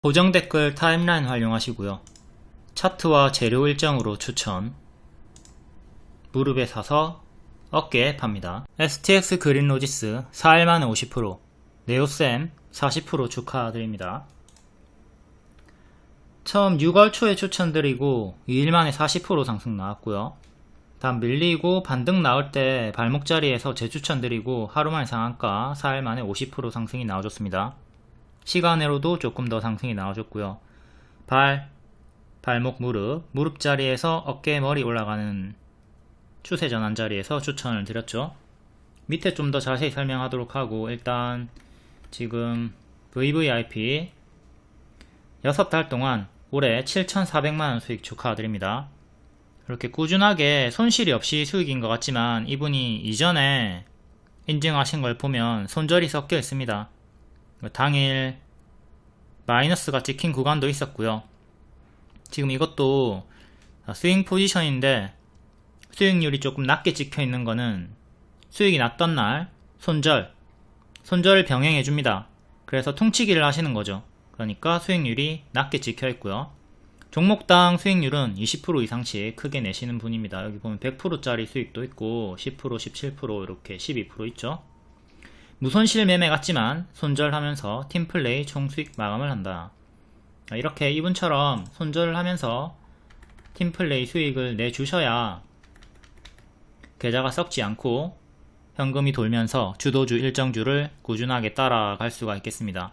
고정 댓글 타임라인 활용하시고요. 차트와 재료 일정으로 추천. 무릎에 사서 어깨에 팝니다. STX 그린로지스 4일 만에 50%, 네오쌤 40% 축하드립니다. 처음 6월 초에 추천드리고 2일 만에 40% 상승 나왔고요. 다음 밀리고 반등 나올 때 발목 자리에서 재추천드리고 하루 만에 상한가 4일 만에 50% 상승이 나와줬습니다. 시간으로도 조금 더 상승이 나와줬고요. 발목, 무릎 자리에서 어깨, 머리 올라가는 추세 전환 자리에서 추천을 드렸죠. 밑에 좀 더 자세히 설명하도록 하고, 일단 지금 VVIP 6달 동안 올해 7,400만원 수익 축하드립니다. 이렇게 꾸준하게 손실이 없이 수익인 것 같지만 이분이 이전에 인증하신 걸 보면 손절이 섞여 있습니다. 당일 마이너스가 찍힌 구간도 있었고요. 지금 이것도 스윙 포지션인데 수익률이 조금 낮게 찍혀 있는 거는 수익이 났던 날 손절을 병행해 줍니다. 그래서 퉁치기를 하시는 거죠. 그러니까 수익률이 낮게 찍혀 있고요. 종목당 수익률은 20% 이상씩 크게 내시는 분입니다. 여기 보면 100%짜리 수익도 있고 10%, 17% 이렇게 12% 있죠. 무손실 매매 같지만 손절하면서 팀플레이 총수익 마감을 한다. 이렇게 이분처럼 손절을 하면서 팀플레이 수익을 내주셔야 계좌가 썩지 않고 현금이 돌면서 주도주 일정주를 꾸준하게 따라갈 수가 있겠습니다.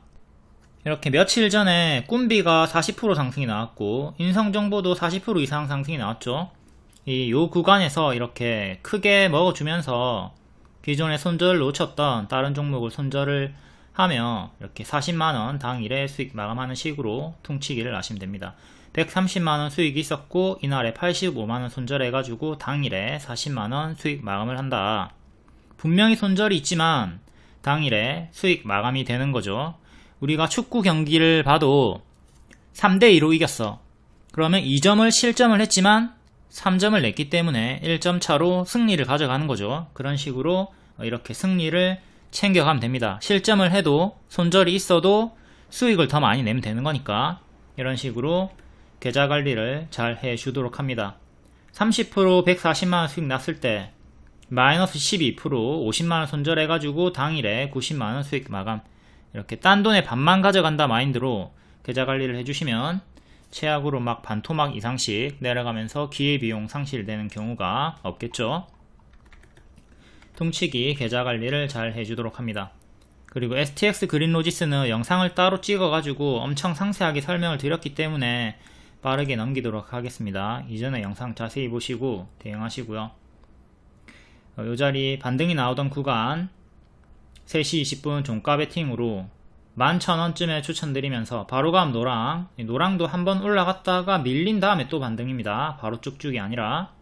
이렇게 며칠 전에 꿈비가 40% 상승이 나왔고 인성정보도 40% 이상 상승이 나왔죠. 요 구간에서 이렇게 크게 먹어주면서 기존에 손절을 놓쳤던 다른 종목을 손절을 하며 이렇게 40만원 당일에 수익 마감하는 식으로 퉁치기를 하시면 됩니다. 130만원 수익이 있었고 이날에 85만원 손절해가지고 당일에 40만원 수익 마감을 한다. 분명히 손절이 있지만 당일에 수익 마감이 되는 거죠. 우리가 축구 경기를 봐도 3대2로 이겼어. 그러면 2점을 실점을 했지만 3점을 냈기 때문에 1점 차로 승리를 가져가는 거죠. 그런 식으로 이렇게 승리를 챙겨가면 됩니다. 실점을 해도 손절이 있어도 수익을 더 많이 내면 되는 거니까 이런 식으로 계좌 관리를 잘 해주도록 합니다. 30% 140만원 수익 났을 때 마이너스 12% 50만원 손절해가지고 당일에 90만원 수익 마감. 이렇게 딴 돈의 반만 가져간다 마인드로 계좌 관리를 해주시면 최악으로 막 반토막 이상씩 내려가면서 기회비용 상실되는 경우가 없겠죠. 퉁치기 계좌 관리를 잘 해주도록 합니다. 그리고 STX 그린로지스는 영상을 따로 찍어가지고 엄청 상세하게 설명을 드렸기 때문에 빠르게 넘기도록 하겠습니다. 이전에 영상 자세히 보시고 대응하시고요. 요 자리 반등이 나오던 구간 3시 20분 종가 베팅으로 11,000원쯤에 추천드리면서 바로감 노랑도 한번 올라갔다가 밀린 다음에 또 반등입니다. 바로 쭉쭉이 아니라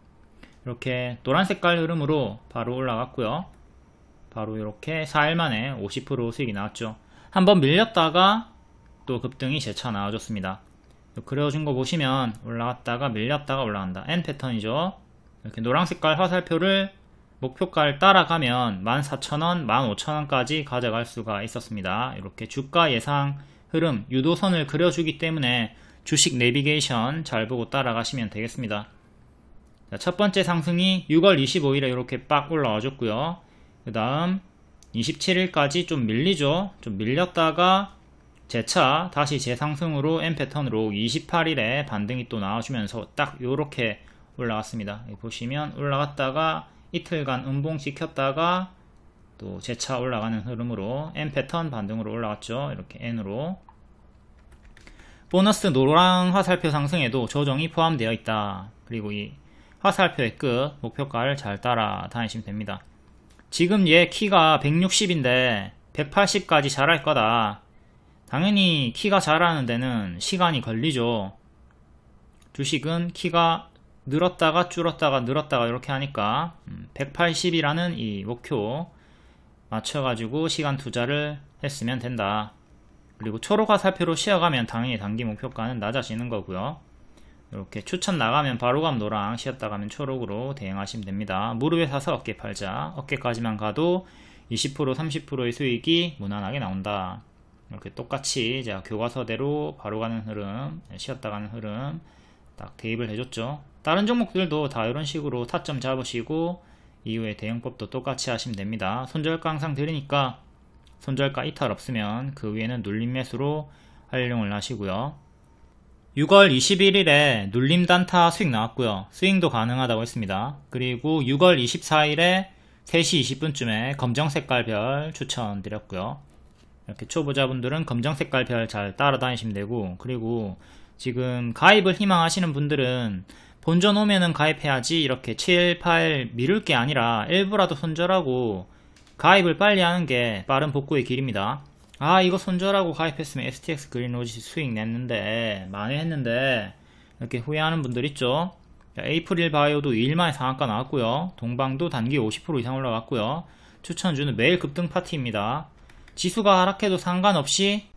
이렇게 노란 색깔 흐름으로 바로 올라갔고요. 바로 이렇게 4일 만에 50% 수익이 나왔죠. 한번 밀렸다가 또 급등이 재차 나와줬습니다. 그려준 거 보시면 올라갔다가 밀렸다가 올라간다. N 패턴이죠. 이렇게 노란 색깔 화살표를 목표가를 따라가면 14,000원, 15,000원까지 가져갈 수가 있었습니다. 이렇게 주가 예상 흐름, 유도선을 그려주기 때문에 주식 내비게이션 잘 보고 따라가시면 되겠습니다. 자, 첫 번째 상승이 6월 25일에 이렇게 빡 올라와 줬고요. 그 다음 27일까지 좀 밀리죠. 좀 밀렸다가 재차 다시 재상승으로 N패턴으로 28일에 반등이 또 나와주면서 딱 요렇게 올라갔습니다. 여기 보시면 올라갔다가 이틀간 음봉시켰다가 또 재차 올라가는 흐름으로 N패턴 반등으로 올라갔죠. 이렇게 N으로 보너스 노랑 화살표 상승에도 조정이 포함되어 있다. 그리고 이 화살표의 끝 목표가를 잘 따라다니시면 됩니다. 지금 얘 키가 160인데 180까지 자랄 거다. 당연히 키가 자라는 데는 시간이 걸리죠. 주식은 키가 늘었다가 줄었다가 늘었다가 이렇게 하니까 180이라는 이 목표 맞춰가지고 시간 투자를 했으면 된다. 그리고 초록 화살표로 쉬어가면 당연히 단기 목표가는 낮아지는 거고요. 이렇게 추천 나가면 바로감 노랑, 쉬었다 가면 초록으로 대응하시면 됩니다. 무릎에 사서 어깨 팔자. 어깨까지만 가도 20% 30%의 수익이 무난하게 나온다. 이렇게 똑같이 제가 교과서대로 바로 가는 흐름, 쉬었다 가는 흐름 딱 대입을 해줬죠. 다른 종목들도 다 이런 식으로 타점 잡으시고 이후에 대응법도 똑같이 하시면 됩니다. 손절가 항상 드리니까 손절가 이탈 없으면 그 위에는 눌림 매수로 활용을 하시고요. 6월 21일에 눌림 단타 수익 나왔고요. 스윙도 가능하다고 했습니다. 그리고 6월 24일에 3시 20분쯤에 검정 색깔 별 추천드렸고요. 이렇게 초보자분들은 검정 색깔 별 잘 따라다니시면 되고, 그리고 지금 가입을 희망하시는 분들은 본전 오면은 가입해야지 이렇게 7, 8 미룰 게 아니라 일부라도 손절하고 가입을 빨리 하는 게 빠른 복구의 길입니다. 아, 이거 손절하고 가입했으면 STX 그린로지 수익 냈는데 만회했는데 이렇게 후회하는 분들 있죠. 에이프릴 바이오도 2일만에 상한가 나왔고요. 동방도 단기 50% 이상 올라갔고요. 추천주는 매일 급등 파티입니다. 지수가 하락해도 상관없이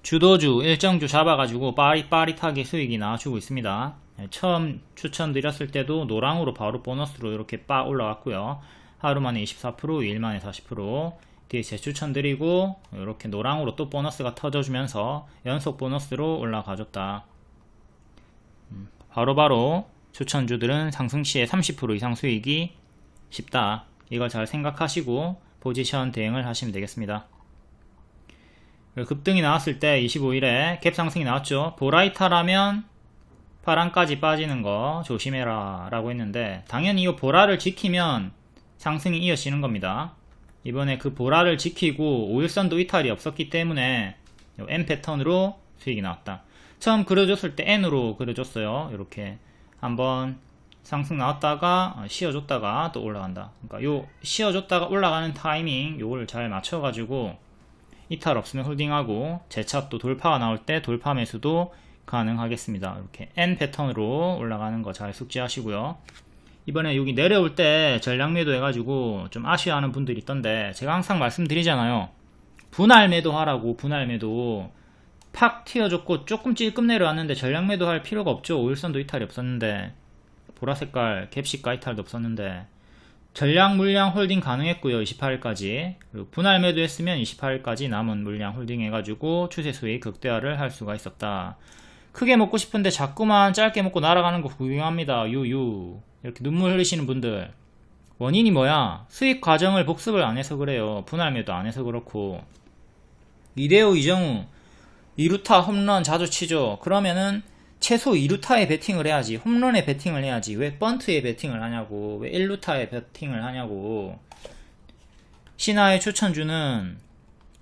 주도주, 일정주 잡아가지고 빠릿빠릿하게 수익이 나와주고 있습니다. 처음 추천드렸을 때도 노랑으로 바로 보너스로 이렇게 빡 올라왔고요. 하루 만에 24%, 2일 만에 40%. 뒤에 재추천드리고 이렇게 노랑으로 또 보너스가 터져주면서 연속 보너스로 올라가줬다. 바로바로 추천주들은 상승시에 30% 이상 수익이 쉽다. 이걸 잘 생각하시고 포지션 대응을 하시면 되겠습니다. 급등이 나왔을 때 25일에 갭 상승이 나왔죠. 보라이타라면 파란까지 빠지는 거 조심해라 라고 했는데, 당연히 이 보라를 지키면 상승이 이어지는 겁니다. 이번에 그 보라를 지키고 5일선도 이탈이 없었기 때문에 N 패턴으로 수익이 나왔다. 처음 그려줬을 때 N으로 그려줬어요. 이렇게 한번 상승 나왔다가 쉬어줬다가 또 올라간다. 그러니까 요 쉬어줬다가 올라가는 타이밍 요걸 잘 맞춰가지고 이탈 없으면 홀딩하고 재차 또 돌파가 나올 때 돌파 매수도 가능하겠습니다. 이렇게 N 패턴으로 올라가는 거 잘 숙지하시고요. 이번에 여기 내려올 때 전략 매도 해가지고 좀 아쉬워하는 분들이 있던데, 제가 항상 말씀드리잖아요. 분할 매도 하라고. 분할 매도 팍 튀어줬고 조금 찔끔 내려왔는데 전략 매도 할 필요가 없죠. 5일선도 이탈이 없었는데, 보라색깔 갭시가 이탈도 없었는데 전량 물량 홀딩 가능했고요. 28일까지. 그리고 분할 매도 했으면 28일까지 남은 물량 홀딩 해가지고 추세 수익 극대화를 할 수가 있었다. 크게 먹고 싶은데 자꾸만 짧게 먹고 날아가는 거 구경합니다. 유유. 이렇게 눈물 흘리시는 분들, 원인이 뭐야? 수익 과정을 복습을 안 해서 그래요. 분할 매도 안 해서 그렇고. 이대호, 이정우 2루타 홈런 자주 치죠. 그러면은 최소 2루타에 배팅을 해야지, 홈런에 배팅을 해야지. 왜 번트에 배팅을 하냐고, 왜 1루타에 배팅을 하냐고. 신하의 추천주는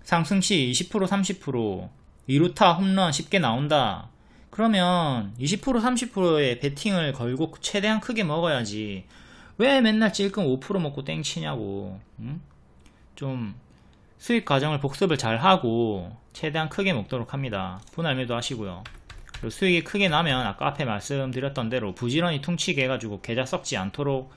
상승시 20%, 30%, 2루타 홈런 쉽게 나온다. 그러면 20%, 30%의 배팅을 걸고 최대한 크게 먹어야지. 왜 맨날 찔끔 5% 먹고 땡치냐고. 응? 좀 수익 과정을 복습을 잘 하고 최대한 크게 먹도록 합니다. 분할 매도 하시고요. 그리고 수익이 크게 나면 아까 앞에 말씀드렸던 대로 부지런히 퉁치게 해가지고 계좌 썩지 않도록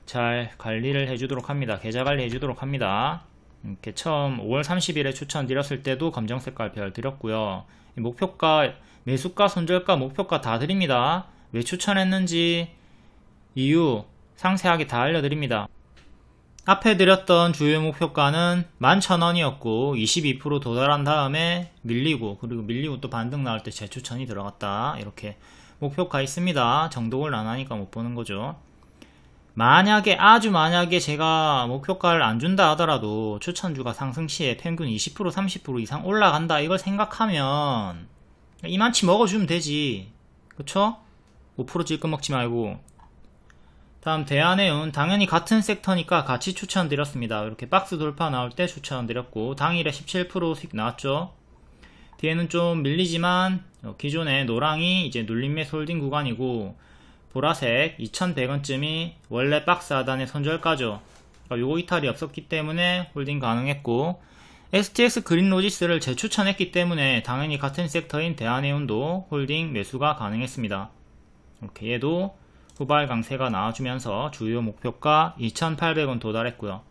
잘 관리를 해주도록 합니다. 계좌 관리 해주도록 합니다. 이렇게 처음 5월 30일에 추천드렸을 때도 검정 색깔 별 드렸고요. 목표가, 매수가, 손절가, 목표가 다 드립니다. 왜 추천했는지 이유 상세하게 다 알려드립니다. 앞에 드렸던 주요 목표가는 11,000원이었고 22% 도달한 다음에 밀리고, 그리고 밀리고 또 반등 나올 때 재추천이 들어갔다. 이렇게 목표가 있습니다. 정독을 안 하니까 못 보는 거죠. 만약에, 아주 만약에 제가 목표가를 안 준다 하더라도 추천주가 상승 시에 평균 20%, 30% 이상 올라간다 이걸 생각하면 이만치 먹어주면 되지. 그쵸? 5% 찔끔 먹지 말고. 다음 대한해운, 당연히 같은 섹터니까 같이 추천드렸습니다. 이렇게 박스 돌파 나올 때 추천드렸고 당일에 17% 수익 나왔죠. 뒤에는 좀 밀리지만 기존의 노랑이 이제 눌림 매수 홀딩 구간이고, 보라색 2100원쯤이 원래 박스 하단의 손절가죠. 그러니까 요거 이탈이 없었기 때문에 홀딩 가능했고, STX 그린로지스를 재추천했기 때문에 당연히 같은 섹터인 대한해운도 홀딩 매수가 가능했습니다. 이렇게 얘도 후발 강세가 나와주면서 주요 목표가 2,800원 도달했고요.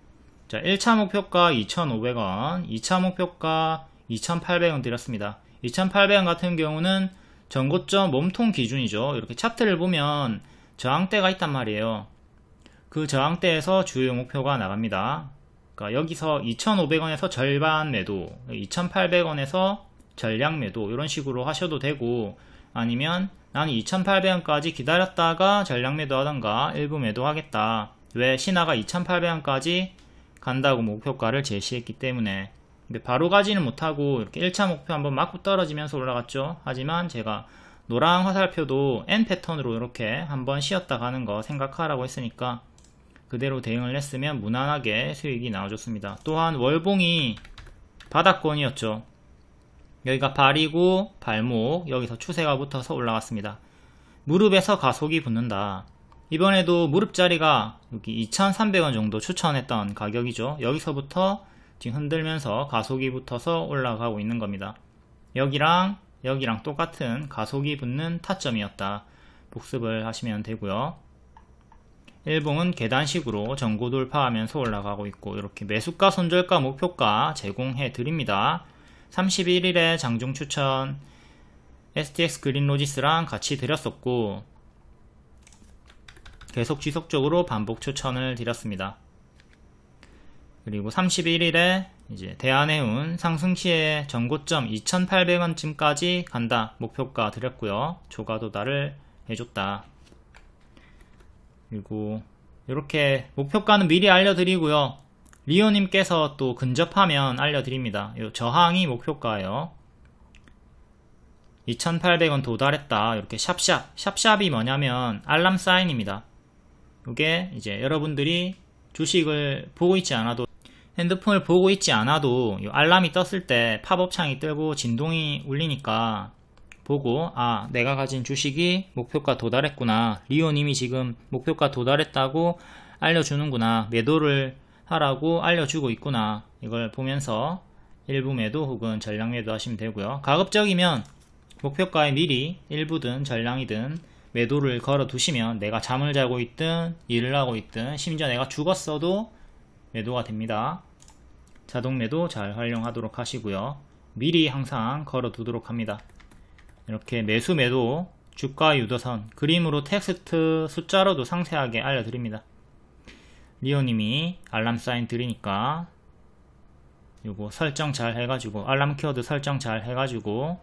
자, 1차 목표가 2,500원, 2차 목표가 2,800원 드렸습니다. 2,800원 같은 경우는 전고점 몸통 기준이죠. 이렇게 차트를 보면 저항대가 있단 말이에요. 그 저항대에서 주요 목표가 나갑니다. 그러니까 여기서 2,500원에서 절반 매도, 2,800원에서 전량 매도 이런 식으로 하셔도 되고, 아니면 나는 2,800원까지 기다렸다가 전량 매도 하던가 일부 매도 하겠다. 왜? 신화가 2,800원까지 간다고 목표가를 제시했기 때문에. 근데 바로 가지는 못하고 이렇게 1차 목표 한번 맞고 떨어지면서 올라갔죠. 하지만 제가 노랑 화살표도 N 패턴으로 이렇게 한번 쉬었다 가는 거 생각하라고 했으니까 그대로 대응을 했으면 무난하게 수익이 나와줬습니다. 또한 월봉이 바닥권이었죠. 여기가 발이고 발목, 여기서 추세가 붙어서 올라갔습니다. 무릎에서 가속이 붙는다. 이번에도 무릎 자리가 여기 2,300원 정도 추천했던 가격이죠. 여기서부터 지금 흔들면서 가속이 붙어서 올라가고 있는 겁니다. 여기랑 똑같은 가속이 붙는 타점이었다. 복습을 하시면 되고요. 일봉은 계단식으로 전고 돌파하면서 올라가고 있고, 이렇게 매수가, 손절가, 목표가 제공해 드립니다. 31일에 장중 추천 STX 그린로지스랑 같이 드렸었고, 계속 지속적으로 반복 추천을 드렸습니다. 그리고 31일에 이제 대한해운 상승시에 전고점 2,800원쯤까지 간다 목표가 드렸고요. 조가 도달을 해줬다. 그리고 이렇게 목표가는 미리 알려드리고요. 리오님께서 또 근접하면 알려드립니다. 이 저항이 목표가예요. 2,800원 도달했다. 이렇게 샵샵이 뭐냐면 알람 사인입니다. 이게 이제 여러분들이 주식을 보고 있지 않아도, 핸드폰을 보고 있지 않아도 이 알람이 떴을 때 팝업 창이 뜨고 진동이 울리니까 보고, 아, 내가 가진 주식이 목표가 도달했구나, 리오님이 지금 목표가 도달했다고 알려주는구나, 매도를 하라고 알려주고 있구나, 이걸 보면서 일부 매도 혹은 전량 매도 하시면 되고요. 가급적이면 목표가에 미리 일부든 전량이든 매도를 걸어 두시면 내가 잠을 자고 있든 일을 하고 있든 심지어 내가 죽었어도 매도가 됩니다. 자동 매도 잘 활용하도록 하시고요. 미리 항상 걸어 두도록 합니다. 이렇게 매수 매도, 주가 유도선, 그림으로 텍스트 숫자로도 상세하게 알려드립니다. 리오님이 알람 사인 드리니까 요거 설정 잘 해가지고, 알람 키워드 설정 잘 해가지고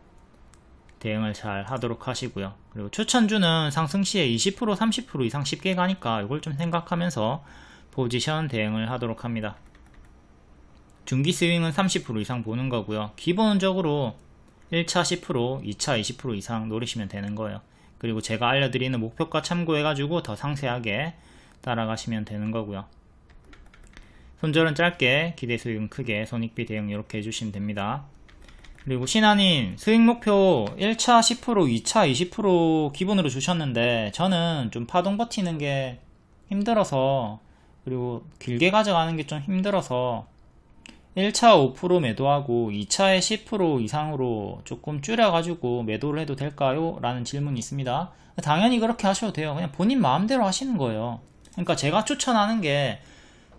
대응을 잘 하도록 하시고요. 그리고 추천주는 상승시에 20% 30% 이상 쉽게 가니까 이걸 좀 생각하면서 포지션 대응을 하도록 합니다. 중기 스윙은 30% 이상 보는 거고요. 기본적으로 1차 10%, 2차 20% 이상 노리시면 되는 거예요. 그리고 제가 알려드리는 목표가 참고해가지고 더 상세하게 따라가시면 되는 거고요. 손절은 짧게, 기대 수익은 크게, 손익비 대응 이렇게 해주시면 됩니다. 그리고 신한님 수익 목표 1차 10%, 2차 20% 기본으로 주셨는데 저는 좀 파동 버티는 게 힘들어서, 그리고 길게 가져가는 게 좀 힘들어서 1차 5% 매도하고 2차에 10% 이상으로 조금 줄여가지고 매도를 해도 될까요? 라는 질문이 있습니다. 당연히 그렇게 하셔도 돼요. 그냥 본인 마음대로 하시는 거예요. 그러니까 제가 추천하는 게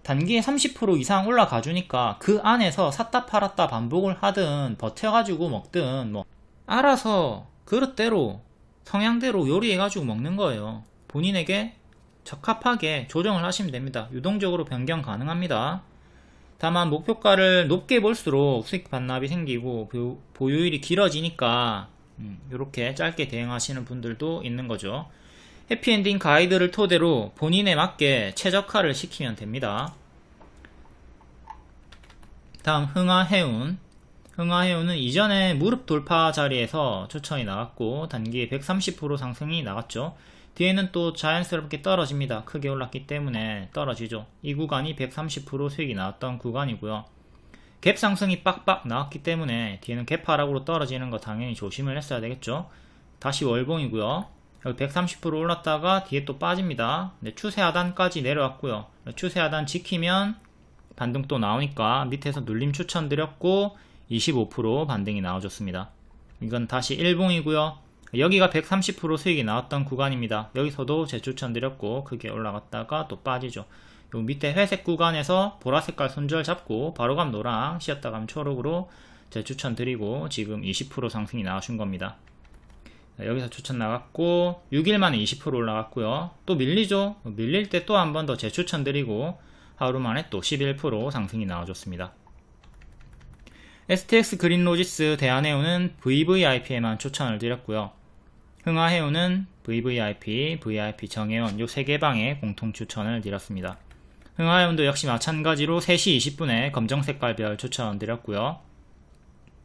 단기에 30% 이상 올라가 주니까 그 안에서 샀다 팔았다 반복을 하든 버텨가지고 먹든 뭐 알아서 그릇대로 성향대로 요리해가지고 먹는 거예요. 본인에게 적합하게 조정을 하시면 됩니다. 유동적으로 변경 가능합니다. 다만 목표가를 높게 볼수록 수익 반납이 생기고 보유일이 길어지니까 이렇게 짧게 대응하시는 분들도 있는 거죠. 해피엔딩 가이드를 토대로 본인에 맞게 최적화를 시키면 됩니다. 다음 흥하해운. 흥하해운은 이전에 무릎 돌파 자리에서 추천이 나왔고 단기에 130% 상승이 나갔죠. 뒤에는 또 자연스럽게 떨어집니다. 크게 올랐기 때문에 떨어지죠. 이 구간이 130% 수익이 나왔던 구간이고요. 갭 상승이 빡빡 나왔기 때문에 뒤에는 갭 하락으로 떨어지는 거 당연히 조심을 했어야 되겠죠. 다시 월봉이고요. 여기 130% 올랐다가 뒤에 또 빠집니다. 근데 추세 하단까지 내려왔고요. 추세 하단 지키면 반등 또 나오니까 밑에서 눌림 추천드렸고 25% 반등이 나와줬습니다. 이건 다시 일봉이고요. 여기가 130% 수익이 나왔던 구간입니다. 여기서도 재추천드렸고 크게 올라갔다가 또 빠지죠. 요 밑에 회색 구간에서 보라색깔 손절 잡고 바로 감 노랑, 쉬었다 감 초록으로 재추천드리고 지금 20% 상승이 나와준 겁니다. 여기서 추천 나갔고 6일 만에 20% 올라갔고요. 또 밀리죠. 밀릴 때 또 한 번 더 재추천드리고 하루 만에 또 11% 상승이 나와줬습니다. STX 그린로지스 대한해운은 VVIP에만 추천을 드렸고요. 흥하해운은 VVIP, VIP 정해원 요 3개 방에 공통 추천을 드렸습니다. 흥하해운도 역시 마찬가지로 3시 20분에 검정색깔별 추천 드렸고요.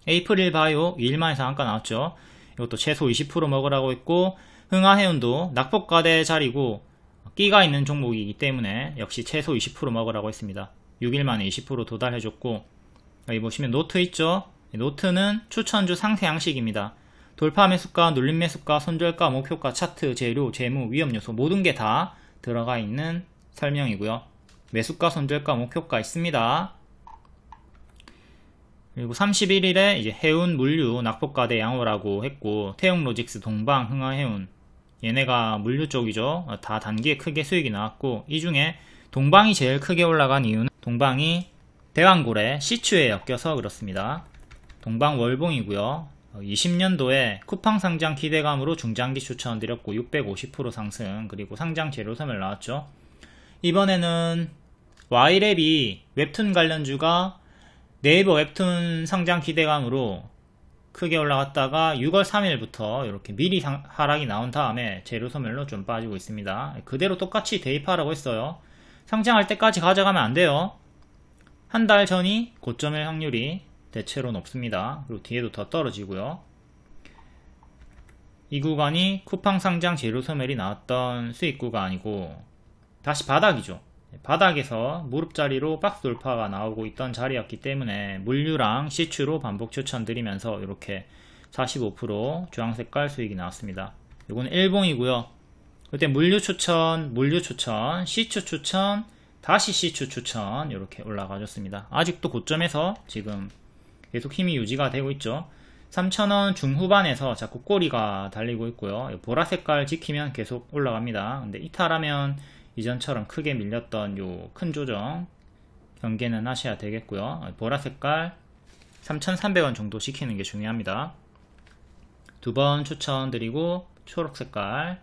에이프릴 바이오 2일만에 상한가 나왔죠. 이것도 최소 20% 먹으라고 했고, 흥하해운도 낙폭과대 자리고 끼가 있는 종목이기 때문에 역시 최소 20% 먹으라고 했습니다. 6일만에 20% 도달해줬고, 여기 보시면 노트 있죠. 노트는 추천주 상세 양식입니다. 돌파 매수가, 눌림 매수가, 손절가, 목표가, 차트, 재료, 재무, 위험 요소 모든 게 다 들어가 있는 설명이고요. 매수가, 손절가, 목표가 있습니다. 그리고 31일에 이제 해운, 물류, 낙폭과대 양호라고 했고, 태용로직스, 동방, 흥하해운 얘네가 물류 쪽이죠. 다 단기에 크게 수익이 나왔고, 이 중에 동방이 제일 크게 올라간 이유는 동방이 대왕고래 시추에 엮여서 그렇습니다. 동방 월봉이고요. 20년도에 쿠팡 상장 기대감으로 중장기 추천드렸고 650% 상승, 그리고 상장 재료섬을 나왔죠. 이번에는 Y랩이 웹툰 관련주가 네이버 웹툰 상장 기대감으로 크게 올라갔다가 6월 3일부터 이렇게 미리 하락이 나온 다음에 재료소멸로 좀 빠지고 있습니다. 그대로 똑같이 대입하라고 했어요. 상장할 때까지 가져가면 안 돼요. 한 달 전이 고점일 확률이 대체로 높습니다. 그리고 뒤에도 더 떨어지고요. 이 구간이 쿠팡 상장 재료소멸이 나왔던 수익 구간이고 다시 바닥이죠. 바닥에서 무릎자리로 박스 돌파가 나오고 있던 자리였기 때문에 물류랑 시추로 반복 추천드리면서 이렇게 45% 주황색깔 수익이 나왔습니다. 이건 일봉이고요. 그때 물류 추천, 시추 추천, 다시 시추 추천 이렇게 올라가줬습니다. 아직도 고점에서 지금 계속 힘이 유지가 되고 있죠. 3,000원 중후반에서 자꾸 꼬리가 달리고 있고요. 보라색깔 지키면 계속 올라갑니다. 근데 이탈하면 이전처럼 크게 밀렸던 요 큰 조정 경계는 하셔야 되겠고요. 보라색깔 3,300원 정도 지키는 게 중요합니다. 두 번 추천드리고 초록색깔,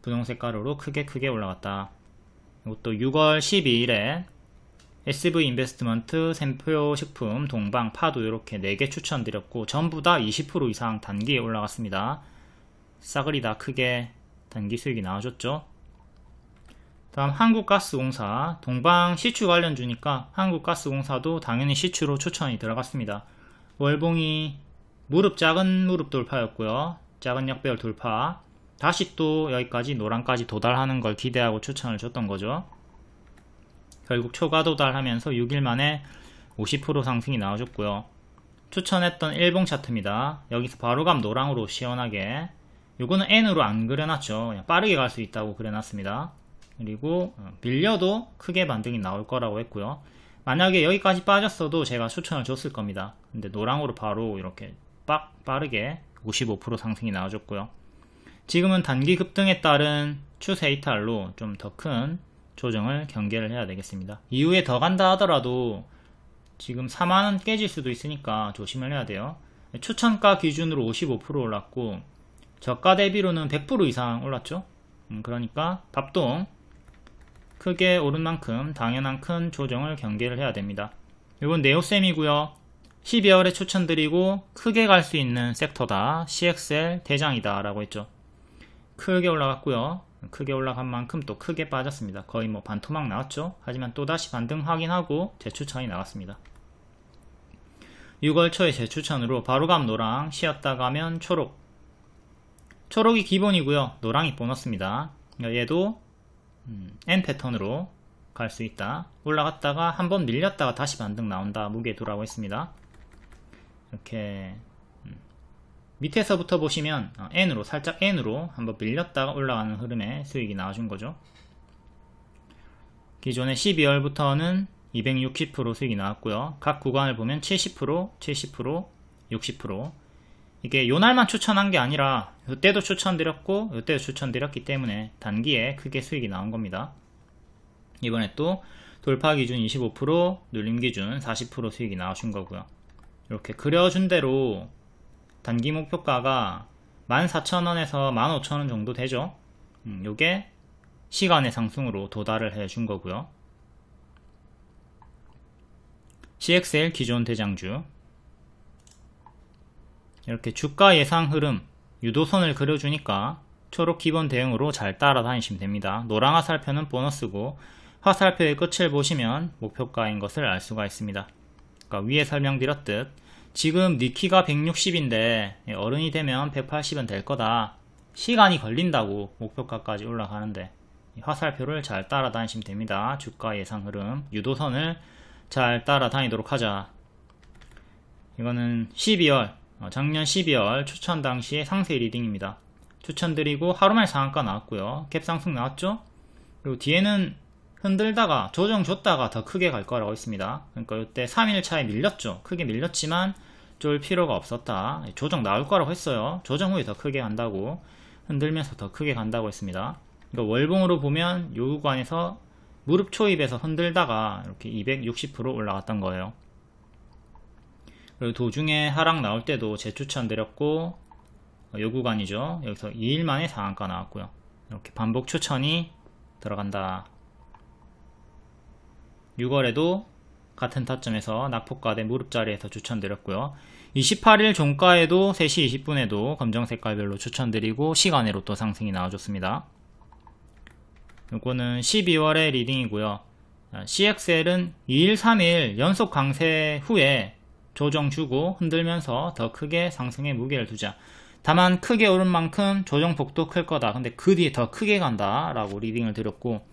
분홍색깔로 크게 올라갔다. 이것도 6월 12일에 SV 인베스트먼트, 샘표식품, 동방, 파도 이렇게 4개 추천드렸고 전부 다 20% 이상 단기에 올라갔습니다. 싸그리 다 크게 단기 수익이 나와줬죠. 다음 한국가스공사, 동방 시추 관련주니까 한국가스공사도 당연히 시추로 추천이 들어갔습니다. 월봉이 작은 무릎 돌파였고요. 작은 역배열 돌파. 다시 또 여기까지 노란까지 도달하는 걸 기대하고 추천을 줬던 거죠. 결국 초과 도달하면서 6일 만에 50% 상승이 나와줬고요. 추천했던 일봉 차트입니다. 여기서 바로감 노랑으로 시원하게, 요거는 N으로 안 그려놨죠. 그냥 빠르게 갈 수 있다고 그려놨습니다. 그리고 밀려도 크게 반등이 나올 거라고 했고요. 만약에 여기까지 빠졌어도 제가 추천을 줬을 겁니다. 근데 노랑으로 바로 이렇게 빠르게 55% 상승이 나와줬고요. 지금은 단기 급등에 따른 추세 이탈로 좀 더 큰 조정을 경계를 해야 되겠습니다. 이후에 더 간다 하더라도 지금 4만원 깨질 수도 있으니까 조심을 해야 돼요. 추천가 기준으로 55% 올랐고 저가 대비로는 100% 이상 올랐죠. 그러니까 밥동 크게 오른 만큼 당연한 큰 조정을 경계를 해야 됩니다. 이건 네오셈이고요. 12월에 추천드리고 크게 갈 수 있는 섹터다. CXL 대장이다 라고 했죠. 크게 올라갔고요. 크게 올라간 만큼 또 크게 빠졌습니다. 거의 뭐 반토막 나왔죠. 하지만 또다시 반등 확인하고 재추천이 나왔습니다. 6월 초에 재추천으로 바로감 노랑, 쉬었다 가면 초록. 초록이 기본이고요. 노랑이 보너스입니다. 얘도 N 패턴으로 갈 수 있다. 올라갔다가 한번 밀렸다가 다시 반등 나온다. 무게도라고 했습니다. 이렇게 밑에서부터 보시면 N으로 살짝 N으로 한번 밀렸다가 올라가는 흐름에 수익이 나와준 거죠. 기존에 12월부터는 260% 수익이 나왔고요. 각 구간을 보면 70%, 70%, 60%. 이게 요날만 추천한 게 아니라 이때도 추천드렸고 이때도 추천드렸기 때문에 단기에 크게 수익이 나온 겁니다. 이번에 또 돌파 기준 25%, 눌림 기준 40% 수익이 나와준 거고요. 이렇게 그려준 대로 단기 목표가가 14,000원에서 15,000원 정도 되죠. 요게 시간의 상승으로 도달을 해준 거고요. CXL 기존 대장주. 이렇게 주가 예상 흐름 유도선을 그려주니까 초록 기본 대응으로 잘 따라다니시면 됩니다. 노랑 화살표는 보너스고 화살표의 끝을 보시면 목표가인 것을 알 수가 있습니다. 그러니까 위에 설명드렸듯 지금 니키가 160인데 어른이 되면 180은 될 거다. 시간이 걸린다고 목표가까지 올라가는데 화살표를 잘 따라다니시면 됩니다. 주가 예상 흐름 유도선을 잘 따라다니도록 하자. 이거는 12월 작년 12월 추천 당시의 상세 리딩입니다. 추천드리고 하루만에 상한가 나왔고요. 갭상승 나왔죠? 그리고 뒤에는 흔들다가 조정 줬다가 더 크게 갈 거라고 있습니다. 그러니까 이때 3일차에 밀렸죠. 크게 밀렸지만 쫄 필요가 없었다. 조정 나올 거라고 했어요. 조정 후에 더 크게 간다고, 흔들면서 더 크게 간다고 했습니다. 그러니까 월봉으로 보면 요 구간에서 무릎 초입에서 흔들다가 이렇게 260% 올라갔던 거예요. 그리고 도중에 하락 나올 때도 재추천 드렸고, 요 구간이죠. 여기서 2일 만에 상한가 나왔고요. 이렇게 반복 추천이 들어간다. 6월에도 같은 타점에서 낙폭과대 무릎 자리에서 추천드렸고요. 28일 종가에도 3시 20분에도 검정 색깔별로 추천드리고 시간으로 또 상승이 나와줬습니다. 요거는 12월의 리딩이고요. CXL은 2일 3일 연속 강세 후에 조정 주고 흔들면서 더 크게 상승에 무게를 두자. 다만 크게 오른 만큼 조정폭도 클 거다. 근데 그 뒤에 더 크게 간다 라고 리딩을 드렸고,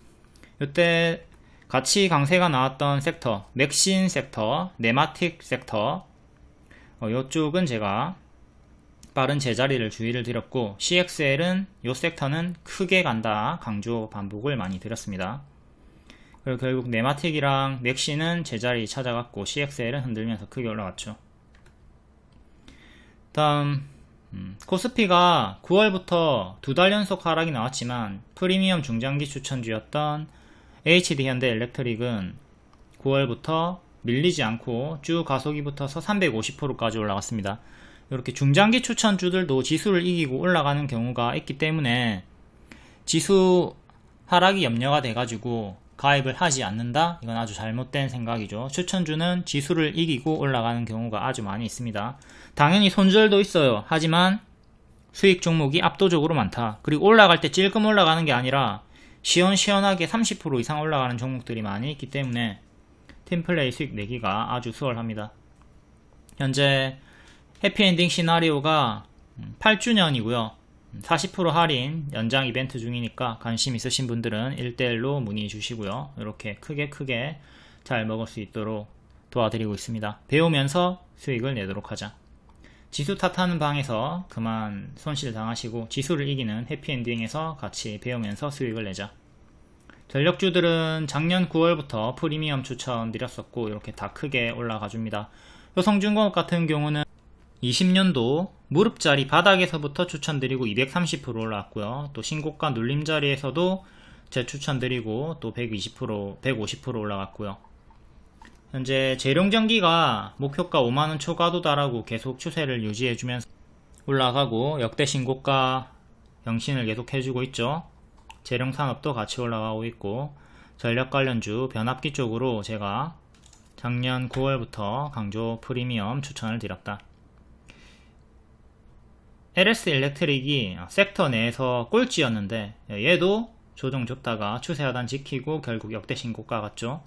이때 같이 강세가 나왔던 섹터, 맥신 섹터, 네마틱 섹터, 이쪽은 제가 빠른 제자리를 주의를 드렸고, CXL은 이 섹터는 크게 간다 강조 반복을 많이 드렸습니다. 그리고 결국 네마틱이랑 맥신은 제자리 찾아갔고 CXL은 흔들면서 크게 올라갔죠. 다음 코스피가 9월부터 2달 연속 하락이 나왔지만 프리미엄 중장기 추천주였던 HD 현대 일렉트릭은 9월부터 밀리지 않고 쭉 가속이 붙어서 350%까지 올라갔습니다. 이렇게 중장기 추천주들도 지수를 이기고 올라가는 경우가 있기 때문에 지수 하락이 염려가 돼가지고 가입을 하지 않는다? 이건 아주 잘못된 생각이죠. 추천주는 지수를 이기고 올라가는 경우가 아주 많이 있습니다. 당연히 손절도 있어요. 하지만 수익 종목이 압도적으로 많다. 그리고 올라갈 때 찔끔 올라가는 게 아니라 시원시원하게 30% 이상 올라가는 종목들이 많이 있기 때문에 팀플레이 수익 내기가 아주 수월합니다. 현재 해피엔딩 시나리오가 8주년이고요. 40% 할인 연장 이벤트 중이니까 관심 있으신 분들은 1대1로 문의 주시고요. 이렇게 크게 잘 먹을 수 있도록 도와드리고 있습니다. 배우면서 수익을 내도록 하자. 지수 탓하는 방에서 그만 손실 당하시고 지수를 이기는 해피엔딩에서 같이 배우면서 수익을 내자. 전력주들은 작년 9월부터 프리미엄 추천 드렸었고 이렇게 다 크게 올라가 줍니다. 효성중공업 같은 경우는 20년도 무릎자리 바닥에서부터 추천드리고 230% 올라왔고요. 또 신고가 눌림자리에서도 재추천드리고 또 120%, 150% 올라갔고요. 현재 재룡전기가 목표가 5만원 초과도다라고 계속 추세를 유지해주면서 올라가고 역대 신고가 경신을 계속 해주고 있죠. 재룡산업도 같이 올라가고 있고, 전력 관련주 변압기 쪽으로 제가 작년 9월부터 강조 프리미엄 추천을 드렸다. LS 일렉트릭이 섹터 내에서 꼴찌였는데 얘도 조정 줬다가 추세 하단 지키고 결국 역대 신고가 갔죠.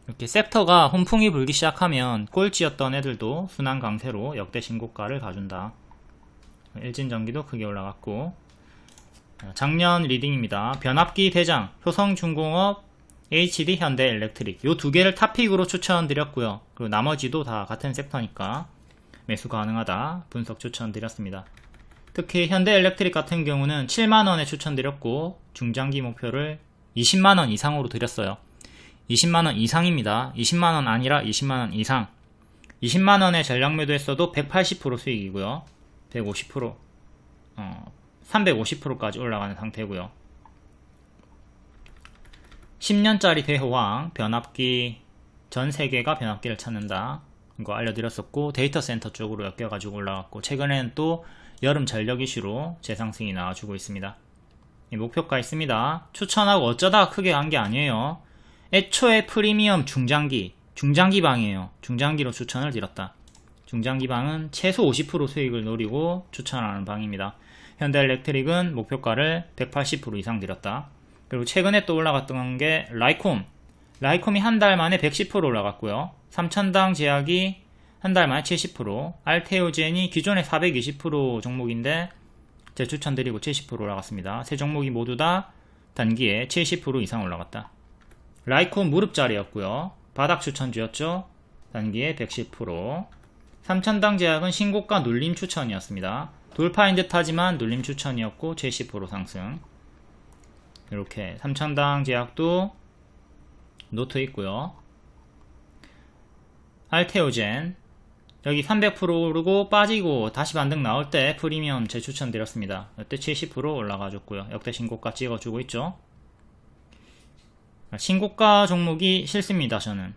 이렇게 섹터가 훈풍이 불기 시작하면 꼴찌였던 애들도 순환 강세로 역대 신고가를 가준다. 일진전기도 크게 올라갔고, 작년 리딩입니다. 변압기 대장 효성중공업, HD 현대 일렉트릭 요 두 개를 탑픽으로 추천드렸고요. 그리고 나머지도 다 같은 섹터니까 매수 가능하다 분석 추천드렸습니다. 특히 현대 일렉트릭 같은 경우는 7만원에 추천드렸고 중장기 목표를 20만원 이상으로 드렸어요. 20만원 이상입니다. 20만원 아니라 20만원 이상. 20만원에 전량 매도했어도 180% 수익이고요. 150%, 350%까지 올라가는 상태고요. 10년짜리 대호황 변압기 전 세계가 변압기를 찾는다. 이거 알려드렸었고 데이터 센터 쪽으로 엮여가지고 올라갔고, 최근에는 또 여름 전력 이슈로 재상승이 나와주고 있습니다. 목표가 있습니다. 추천하고 어쩌다가 크게 간 게 아니에요. 애초에 프리미엄 중장기 중장기방이에요. 중장기로 추천을 드렸다. 중장기방은 최소 50% 수익을 노리고 추천하는 방입니다. 현대일렉트릭은 목표가를 180% 이상 드렸다. 그리고 최근에 또 올라갔던 게 라이콤. 라이콤이 한 달 만에 110% 올라갔고요. 삼천당 제약이 한 달 만에 70%, 알테오젠이 기존에 420% 종목인데 재추천드리고 70% 올라갔습니다. 세 종목이 모두 다 단기에 70% 이상 올라갔다. 라이콤 무릎자리였고요. 바닥 추천주였죠. 단기에 110%. 삼천당 제약은 신고가 눌림 추천이었습니다. 돌파인 듯 하지만 눌림 추천이었고 70% 상승. 이렇게 삼천당 제약도 노트 있고요. 알테오젠 여기 300% 오르고 빠지고 다시 반등 나올 때 프리미엄 재추천 드렸습니다. 이때 70% 올라가줬고요. 역대 신고가 찍어주고 있죠. 신고가 종목이 싫습니다. 저는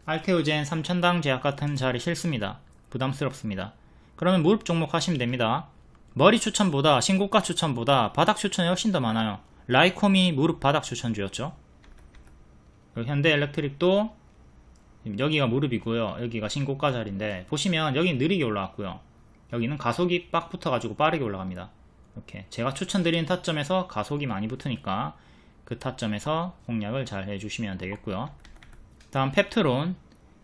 알테오젠, 삼천당 제약 같은 자리 싫습니다. 부담스럽습니다. 그러면 무릎 종목 하시면 됩니다. 머리 추천보다 신고가 추천보다 바닥 추천이 훨씬 더 많아요. 라이콤이 무릎 바닥 추천주였죠. 현대일렉트릭도 여기가 무릎이고요. 여기가 신고가 자리인데 보시면 여기는 느리게 올라왔고요. 여기는 가속이 빡 붙어가지고 빠르게 올라갑니다. 이렇게 제가 추천드리는 타점에서 가속이 많이 붙으니까 그 타점에서 공략을 잘 해주시면 되겠고요. 다음 펩트론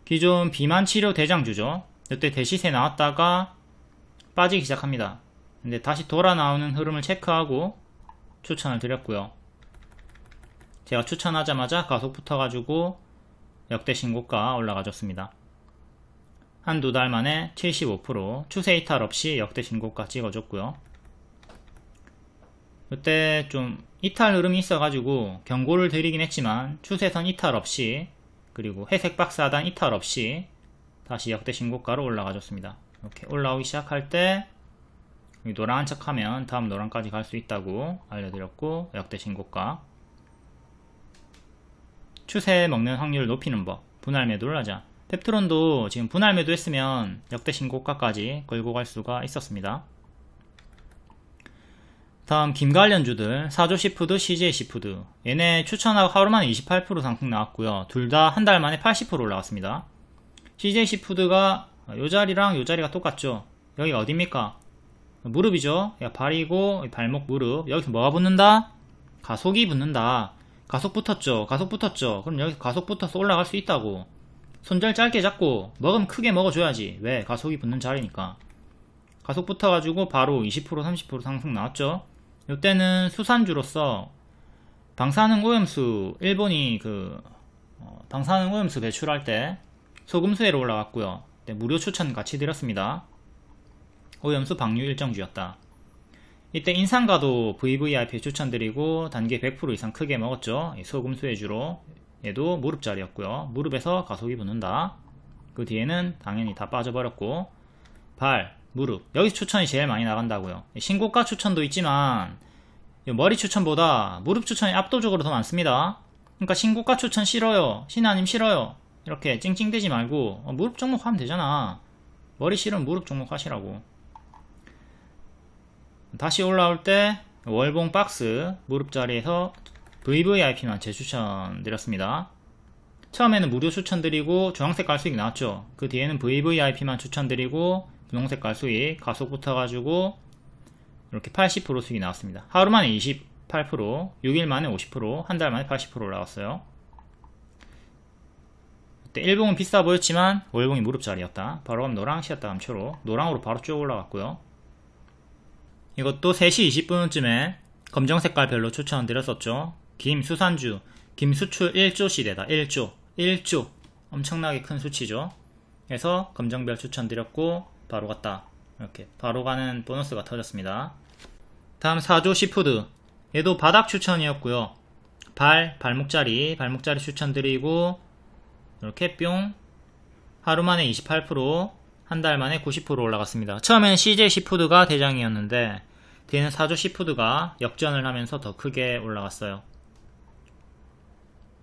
기존 비만 치료 대장주죠. 이때 대시세 나왔다가 빠지기 시작합니다. 근데 다시 돌아 나오는 흐름을 체크하고 추천을 드렸고요. 제가 추천하자마자 가속 붙어가지고 역대 신고가 올라가줬습니다. 한두 달 만에 75% 추세 이탈 없이 역대 신고가 찍어줬고요. 그때 좀 이탈 흐름이 있어가지고 경고를 드리긴 했지만 추세선 이탈 없이 그리고 회색 박스 하단 이탈 없이 다시 역대 신고가로 올라가줬습니다. 이렇게 올라오기 시작할 때 노란한 척하면 다음 노란까지 갈 수 있다고 알려드렸고 역대 신고가 추세 먹는 확률을 높이는 법 분할 매도를 하자. 펩트론도 지금 분할 매도 했으면 역대 신고가까지 끌고 갈 수가 있었습니다. 다음 김관련주들 사조시푸드, CJ시푸드 얘네 추천하고 하루 만에 28% 상승 나왔고요. 둘 다 한 달 만에 80% 올라왔습니다. CJ시푸드가 요 자리랑 요 자리가 똑같죠. 여기가 어딥니까? 무릎이죠. 발이고 발목 무릎. 여기서 뭐가 붙는다? 가속이 붙는다. 가속 붙었죠. 가속 붙었죠. 그럼 여기서 가속 붙어서 올라갈 수 있다고. 손절 짧게 잡고 먹으면 크게 먹어줘야지. 왜? 가속이 붙는 자리니까. 가속 붙어가지고 바로 20% 30% 상승 나왔죠. 이때는 수산주로서 방사능 오염수 일본이 방사능 오염수 배출할 때 소금 수혜로 올라갔고요. 무료 추천 같이 드렸습니다. 오염수 방류 일정주였다. 이때 인상가도 VVIP 추천드리고 단계 100% 이상 크게 먹었죠. 소금 수혜주로 얘도 무릎 자리였고요. 무릎에서 가속이 붙는다. 그 뒤에는 당연히 다 빠져버렸고 발, 무릎 여기서 추천이 제일 많이 나간다고요. 신고가 추천도 있지만 머리 추천보다 무릎 추천이 압도적으로 더 많습니다. 그러니까 신고가 추천 싫어요, 신하님 싫어요 이렇게 찡찡대지 말고 무릎 종목 하면 되잖아. 머리 싫으면 무릎 종목 하시라고. 다시 올라올 때 월봉 박스 무릎 자리에서 VVIP만 재추천 드렸습니다. 처음에는 무료 추천드리고 주황색깔 수익 나왔죠. 그 뒤에는 VVIP만 추천드리고 분홍색깔 수익 가속 붙어가지고 이렇게 80% 수익이 나왔습니다. 하루 만에 28%, 6일 만에 50%, 한 달 만에 80% 올라왔어요. 그때 일봉은 비싸 보였지만 월봉이 무릎 자리였다. 바로 가면 노랑 쉬었다 가면 초록, 노랑으로 바로 쭉 올라갔고요. 이것도 3시 20분쯤에 검정색깔 별로 추천드렸었죠. 김수산주, 김수출 1조 시대다. 1조 엄청나게 큰 수치죠. 그래서 검정별 추천드렸고 바로 갔다. 이렇게 바로 가는 보너스가 터졌습니다. 다음 4조 시푸드 얘도 바닥 추천이었고요. 발목자리 추천드리고 이렇게 뿅 하루 만에 28%, 한 달 만에 90% 올라갔습니다. 처음에는 CJ 시푸드가 대장이었는데 뒤에는 4조 시푸드가 역전을 하면서 더 크게 올라갔어요.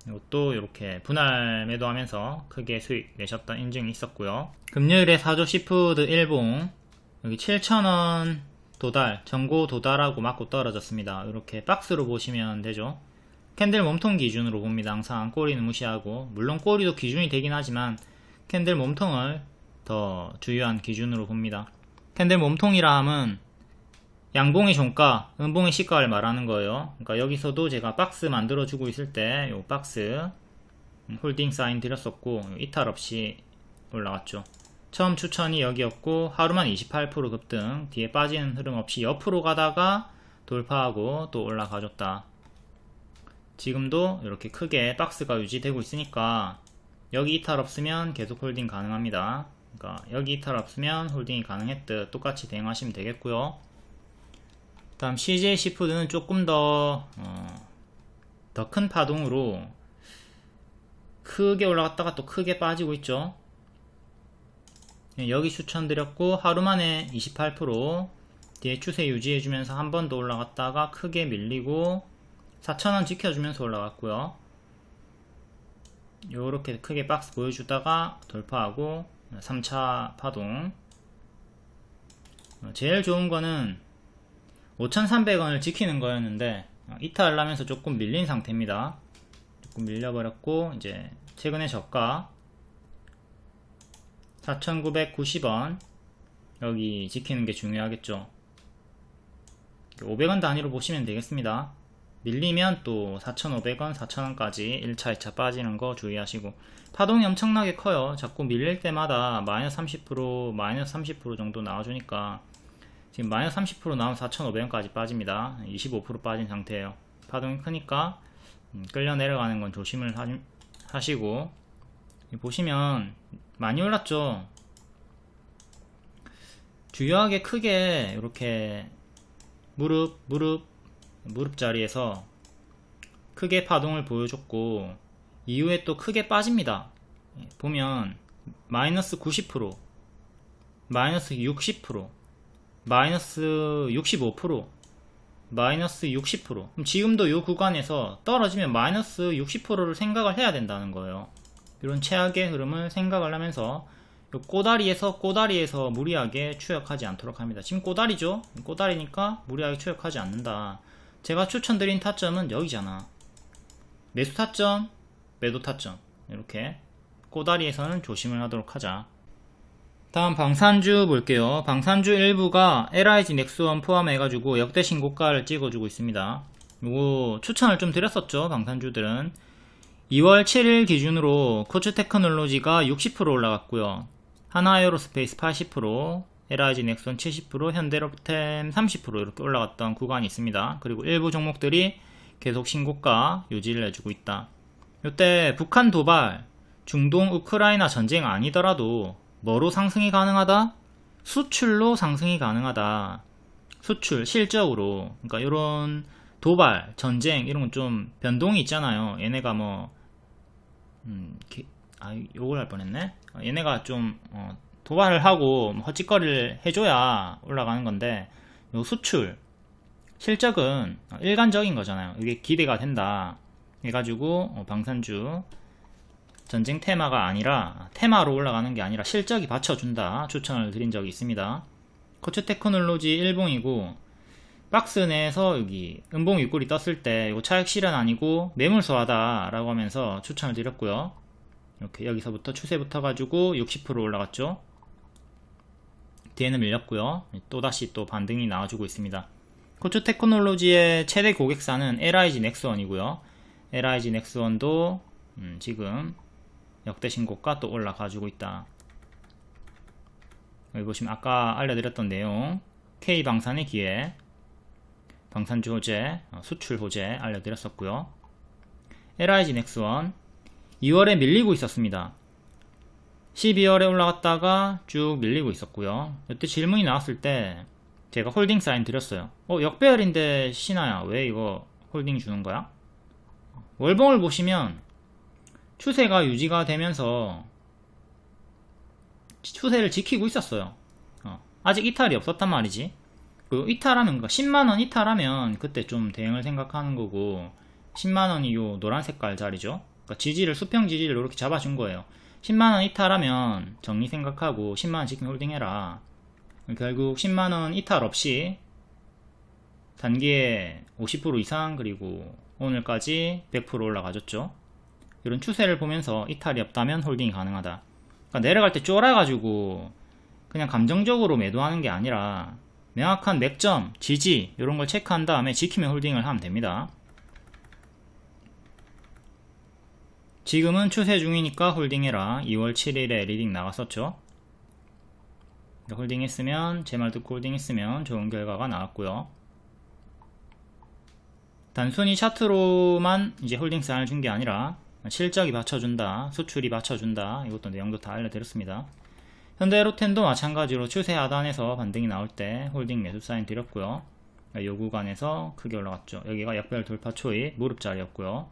이것도 이렇게 분할 매도하면서 크게 수익 내셨던 인증이 있었고요. 금요일에 4조 시푸드 일봉 여기 7,000원 도달, 전고 도달하고 맞고 떨어졌습니다. 이렇게 박스로 보시면 되죠. 캔들 몸통 기준으로 봅니다. 항상 꼬리는 무시하고, 물론 꼬리도 기준이 되긴 하지만 캔들 몸통을 더 주요한 기준으로 봅니다. 캔들 몸통이라 함은 양봉의 종가, 음봉의 시가를 말하는 거예요. 그러니까 여기서도 제가 박스 만들어주고 있을 때 요 박스 홀딩 사인 드렸었고, 이탈 없이 올라갔죠. 처음 추천이 여기였고, 하루만 28% 급등, 뒤에 빠지는 흐름 없이 옆으로 가다가 돌파하고 또 올라가줬다. 지금도 이렇게 크게 박스가 유지되고 있으니까 여기 이탈 없으면 계속 홀딩 가능합니다. 그러니까 여기 이탈 없으면 홀딩이 가능했듯 똑같이 대응하시면 되겠고요. 다음 CJ 시푸드는 조금 더 큰 파동으로 크게 올라갔다가 또 크게 빠지고 있죠. 여기 추천드렸고, 하루 만에 28% 뒤에 추세 유지해주면서 한 번 더 올라갔다가 크게 밀리고 4,000원 지켜주면서 올라갔고요. 요렇게 크게 박스 보여주다가 돌파하고 3차 파동. 제일 좋은 거는 5,300원을 지키는 거였는데 이탈하면서 조금 밀린 상태입니다. 조금 밀려버렸고, 이제 최근에 저가 4,990원 여기 지키는 게 중요하겠죠. 500원 단위로 보시면 되겠습니다. 밀리면 또 4,500원, 4,000원까지 1차, 2차 빠지는 거 주의하시고, 파동이 엄청나게 커요. 자꾸 밀릴 때마다 마이너스 30%, 마이너스 30% 정도 나와주니까 지금 마이너스 30% 나오면 4,500원까지 빠집니다. 25% 빠진 상태예요. 파동이 크니까 끌려 내려가는 건 조심을 하시고, 보시면 많이 올랐죠. 주요하게 크게 이렇게 무릎 자리에서 크게 파동을 보여줬고, 이후에 또 크게 빠집니다. 보면 마이너스 90%, 마이너스 60%, 마이너스 65%, 마이너스 60%. 그럼 지금도 이 구간에서 떨어지면 마이너스 60%를 생각을 해야 된다는 거예요. 이런 최악의 흐름을 생각을 하면서 꼬다리에서 무리하게 추격하지 않도록 합니다. 지금 꼬다리죠? 꼬다리니까 무리하게 추격하지 않는다. 제가 추천드린 타점은 여기잖아. 매수 타점, 매도 타점. 이렇게 꼬다리에서는 조심을 하도록 하자. 다음 방산주 볼게요. 방산주 일부가 LIG 넥스원 포함해가지고 역대 신고가를 찍어주고 있습니다. 요거 추천을 좀 드렸었죠. 방산주들은 2월 7일 기준으로 코츠테크놀로지가 60% 올라갔고요. 하나에어로스페이스 80%, LIG 넥슨 70%, 현대로템 30% 이렇게 올라갔던 구간이 있습니다. 그리고 일부 종목들이 계속 신고가 유지를 해주고 있다. 이때 북한 도발, 중동 우크라이나 전쟁 아니더라도 뭐로 상승이 가능하다? 수출로 상승이 가능하다. 수출, 실적으로. 그러니까 이런 도발, 전쟁 이런 건 좀 변동이 있잖아요. 얘네가 뭐 욕을 할 뻔했네. 얘네가 좀 도발을 하고 헛짓거리를 해줘야 올라가는 건데, 요 수출 실적은 일관적인 거잖아요. 이게 기대가 된다 해가지고 방산주 전쟁 테마가 아니라, 테마로 올라가는 게 아니라 실적이 받쳐준다 추천을 드린 적이 있습니다. 코츠테크놀로지 일봉이고, 박스 내에서 여기 음봉 윗골이 떴을 때 이거 차익 실현 아니고 매물소하다 라고 하면서 추천을 드렸고요. 이렇게 여기서부터 추세 붙어가지고 60% 올라갔죠. 뒤에는 밀렸고요. 또다시 또 반등이 나와주고 있습니다. 코츠테크놀로지의 최대 고객사는 LIG 넥스원이고요. LIG 넥스원도 지금 역대 신고가 또 올라가주고 있다. 여기 보시면 아까 알려드렸던 내용, K방산의 기회, 방산주 호재, 수출 호재 알려드렸었고요. LIG 넥스원 2월에 밀리고 있었습니다. 12월에 올라갔다가 쭉 밀리고 있었고요. 이때 질문이 나왔을 때 제가 홀딩 사인 드렸어요. 역배열인데 신하야 왜 이거 홀딩 주는 거야? 월봉을 보시면 추세가 유지가 되면서 추세를 지키고 있었어요. 아직 이탈이 없었단 말이지. 그 이탈하면, 10만원 이탈하면 그때 좀 대응을 생각하는 거고, 10만원이 요 노란 색깔 자리죠. 그러니까 지지를, 수평 지지를 이렇게 잡아준 거예요. 10만원 이탈하면 정리 생각하고 10만원 지금 홀딩해라. 결국 10만원 이탈 없이 단기에 50% 이상, 그리고 오늘까지 100% 올라가줬죠. 이런 추세를 보면서 이탈이 없다면 홀딩이 가능하다. 그러니까 내려갈 때 쫄아가지고 그냥 감정적으로 매도하는 게 아니라 명확한 맥점, 지지 이런 걸 체크한 다음에 지키면 홀딩을 하면 됩니다. 지금은 추세 중이니까 홀딩해라. 2월 7일에 리딩 나갔었죠. 홀딩했으면, 제 말 듣고 홀딩했으면 좋은 결과가 나왔고요. 단순히 차트로만 이제 홀딩 사인을 준 게 아니라 실적이 받쳐준다, 수출이 받쳐준다, 이것도 내용도 다 알려드렸습니다. 현대로템도 마찬가지로 추세 하단에서 반등이 나올 때 홀딩 매수 사인 드렸고요. 이 구간에서 크게 올라갔죠. 여기가 역별 돌파 초입 무릎 자리였고요.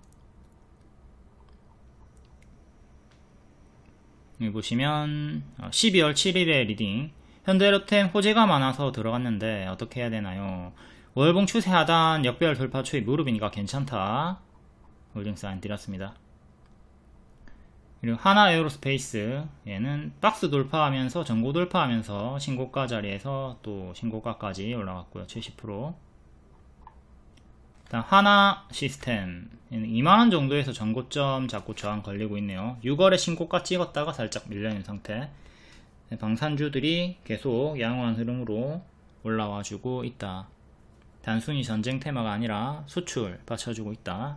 여기 보시면 12월 7일에 리딩, 현대로템 호재가 많아서 들어갔는데 어떻게 해야 되나요? 월봉 추세 하단 역별 돌파 초입 무릎이니까 괜찮다. 홀딩 사인 드렸습니다. 그리고 하나 에어로스페이스, 얘는 박스 돌파하면서 전고 돌파하면서 신고가 자리에서 또 신고가까지 올라갔고요. 70%. 다음 하나 시스템, 얘는 2만원 정도에서 전고점 잡고 저항 걸리고 있네요. 6월에 신고가 찍었다가 살짝 밀려있는 상태. 방산주들이 계속 양호한 흐름으로 올라와주고 있다. 단순히 전쟁 테마가 아니라 수출 받쳐주고 있다.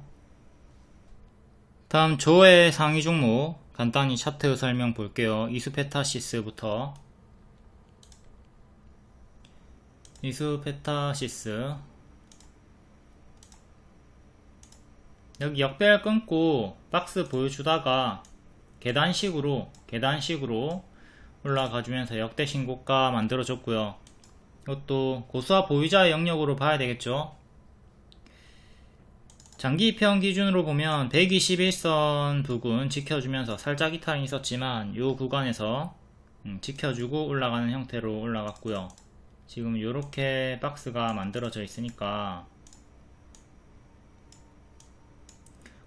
다음 조의 상위 종목 간단히 차트 설명 볼게요. 이수페타시스부터. 이수페타시스, 여기 역배열 끊고 박스 보여주다가 계단식으로 올라가주면서 역대 신고가 만들어줬고요. 이것도 고수와 보유자의 영역으로 봐야 되겠죠. 장기 입형 기준으로 보면 121선 부근 지켜주면서 살짝 이탈이 있었지만 이 구간에서 지켜주고 올라가는 형태로 올라갔고요. 지금 이렇게 박스가 만들어져 있으니까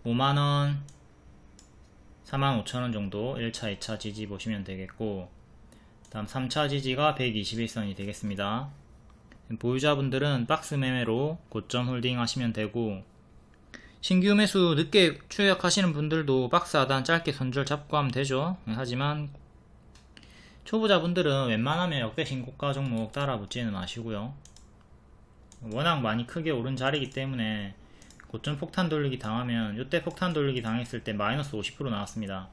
5만원, 45,000원 정도 1차, 2차 지지 보시면 되겠고, 다음 3차 지지가 121선이 되겠습니다. 보유자분들은 박스 매매로 고점 홀딩 하시면 되고, 신규 매수 늦게 추격하시는 분들도 박스 하단 짧게 손절 잡고 하면 되죠. 하지만 초보자분들은 웬만하면 역대 신고가 종목 따라 붙지는 마시고요. 워낙 많이 크게 오른 자리이기 때문에 고점 폭탄 돌리기 당하면, 이때 폭탄 돌리기 당했을 때 마이너스 50% 나왔습니다.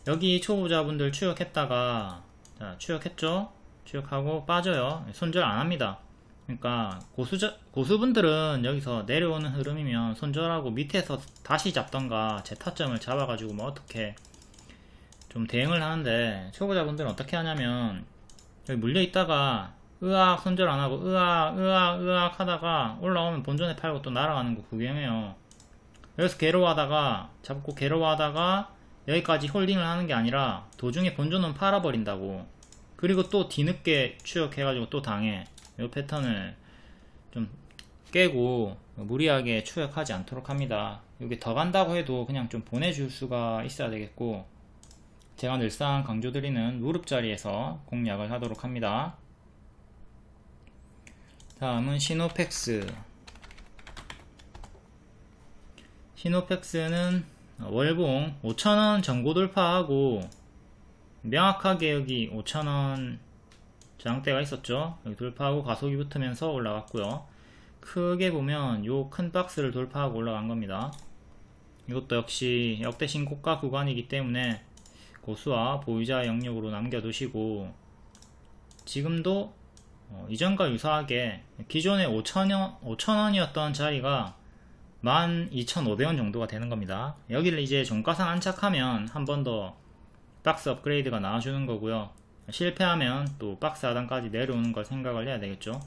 여기 초보자분들 추격했다가, 자, 추격했죠? 추격하고 빠져요. 손절 안 합니다. 그러니까 고수분들은 여기서 내려오는 흐름이면 손절하고 밑에서 다시 잡던가 재타점을 잡아가지고 뭐 어떻게 좀 대응을 하는데, 초보자분들은 어떻게 하냐면 여기 물려있다가 으악 손절 안하고 으악 하다가 올라오면 본전에 팔고 또 날아가는 거 구경해요. 여기서 괴로워하다가 잡고 괴로워하다가 여기까지 홀딩을 하는 게 아니라 도중에 본전은 팔아버린다고. 그리고 또 뒤늦게 추격해가지고 또 당해. 이 패턴을 좀 깨고 무리하게 추격하지 않도록 합니다. 여기 더 간다고 해도 그냥 좀 보내줄 수가 있어야 되겠고, 제가 늘상 강조드리는 무릎 자리에서 공략을 하도록 합니다. 다음은 시노펙스. 시노펙스는 월봉 5,000원 전고 돌파하고 명확하게 여기 5,000원 저항대가 있었죠. 여기 돌파하고 가속이 붙으면서 올라갔고요. 크게 보면 요 큰 박스를 돌파하고 올라간 겁니다. 이것도 역시 역대 신고가 구간이기 때문에 고수와 보유자 영역으로 남겨두시고, 지금도 이전과 유사하게 기존에 5,000원이었던 자리가 12,500원 정도가 되는 겁니다. 여기를 이제 종가상 안착하면 한 번 더 박스 업그레이드가 나와주는 거고요. 실패하면 또 박스 하단까지 내려오는 걸 생각을 해야 되겠죠.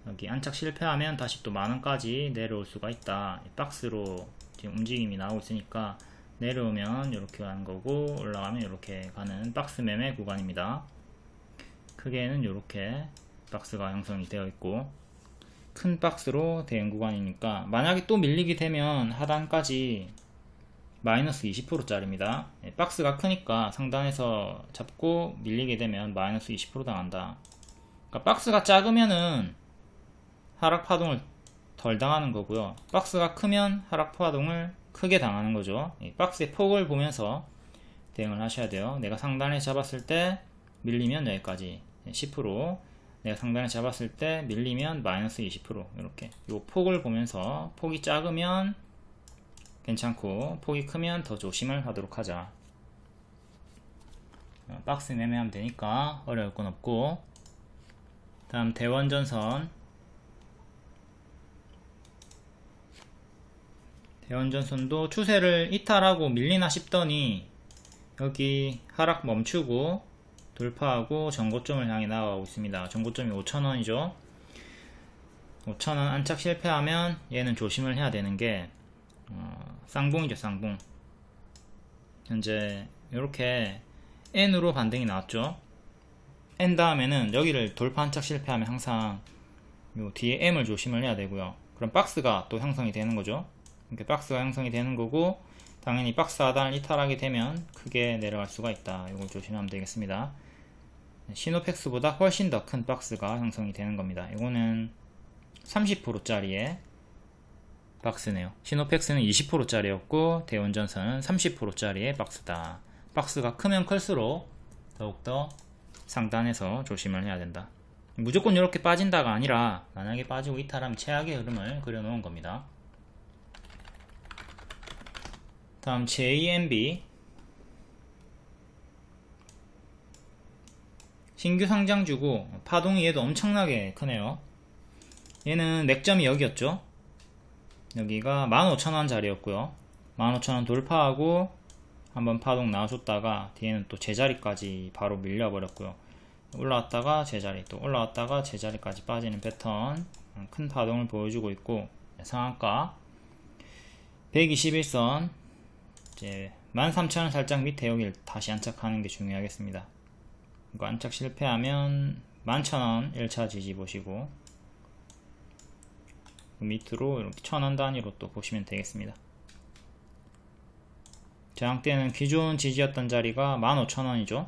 여기 안착 실패하면 다시 또 만원까지 내려올 수가 있다. 박스로 지금 움직임이 나오고 있으니까 내려오면 이렇게 가는 거고, 올라가면 이렇게 가는 박스 매매 구간입니다. 크게는 이렇게 박스가 형성이 되어 있고, 큰 박스로 대응 구간이니까 만약에 또 밀리게 되면 하단까지 마이너스 20% 짜리입니다. 박스가 크니까 상단에서 잡고 밀리게 되면 마이너스 20% 당한다. 그러니까 박스가 작으면은 하락 파동을 덜 당하는 거고요. 박스가 크면 하락 파동을 크게 당하는 거죠. 이 박스의 폭을 보면서 대응을 하셔야 돼요. 내가 상단에 잡았을 때 밀리면 여기까지 10%, 내가 상단에 잡았을 때 밀리면 마이너스 20%, 이렇게 요 폭을 보면서 폭이 작으면 괜찮고 폭이 크면 더 조심을 하도록 하자. 박스 매매하면 되니까 어려울 건 없고, 다음 대원전선. 대원전선도 추세를 이탈하고 밀리나 싶더니 여기 하락 멈추고 돌파하고 전고점을 향해 나아가고 있습니다. 전고점이 5,000원이죠 5,000원 안착 실패하면 얘는 조심을 해야 되는 게 쌍봉이죠. 쌍봉. 현재 이렇게 N으로 반등이 나왔죠. N 다음에는 여기를 돌파 안착 실패하면 항상 요 뒤에 M을 조심을 해야 되고요. 그럼 박스가 또 형성이 되는 거죠. 이렇게 박스가 형성이 되는 거고, 당연히 박스 하단을 이탈하게 되면 크게 내려갈 수가 있다. 이걸 조심하면 되겠습니다. 시노펙스보다 훨씬 더 큰 박스가 형성이 되는 겁니다. 이거는 30%짜리의 박스네요. 시노펙스는 20%짜리였고 대원전선은 30%짜리의 박스다. 박스가 크면 클수록 더욱더 상단에서 조심을 해야 된다. 무조건 이렇게 빠진다가 아니라 만약에 빠지고 이탈하면 최악의 흐름을 그려놓은 겁니다. 다음 JMB. 신규 상장주고 파동이 얘도 엄청나게 크네요. 얘는 맥점이 여기였죠. 여기가 15,000원 자리였고요. 15,000원 돌파하고 한번 파동 나와줬다가 뒤에는 또 제자리까지 바로 밀려버렸고요. 올라왔다가 제자리, 또 올라왔다가 제자리까지 빠지는 패턴, 큰 파동을 보여주고 있고, 상한가 121선 이제 13,000원 살짝 밑에 여기를 다시 안착하는 게 중요하겠습니다. 이거 안착 실패하면 11,000원 1차 지지 보시고 밑으로 이렇게 1,000원 단위로 또 보시면 되겠습니다. 저항대는 기존 지지였던 자리가 15,000원이죠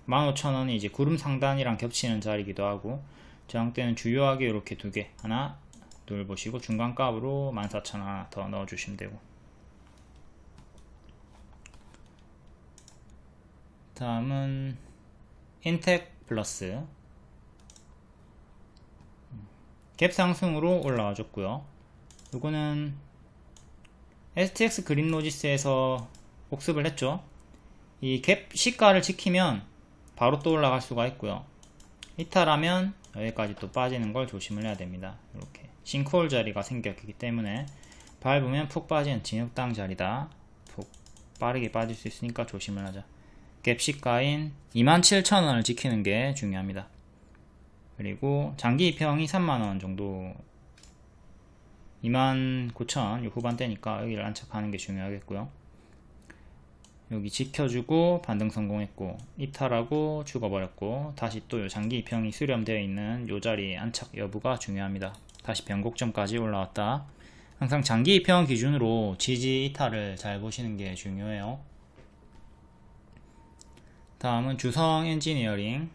15,000원이 이제 구름 상단이랑 겹치는 자리이기도 하고, 저항대는 주요하게 이렇게 두 개, 하나 둘 보시고 중간값으로 14,000원 하나 더 넣어주시면 되고, 다음은 인텍 플러스. 갭 상승으로 올라와 줬고요. 이거는 STX 그린로지스에서 복습을 했죠. 이 갭 시가를 지키면 바로 또 올라갈 수가 있고요. 이탈하면 여기까지 또 빠지는 걸 조심을 해야 됩니다. 이렇게 싱크홀 자리가 생겼기 때문에 밟으면 푹 빠지는 진흙당 자리다. 푹 빠르게 빠질 수 있으니까 조심을 하자. 갭 시가인 27,000원을 지키는 게 중요합니다. 그리고 장기 이평이 3만원 정도, 29,000원 후반대니까 여기를 안착하는 게 중요하겠고요. 여기 지켜주고 반등 성공했고 이탈하고 죽어버렸고, 다시 또 요 장기 이평이 수렴되어 있는 요 자리에 안착 여부가 중요합니다. 다시 변곡점까지 올라왔다. 항상 장기 이평 기준으로 지지 이탈을 잘 보시는 게 중요해요. 다음은 주성 엔지니어링.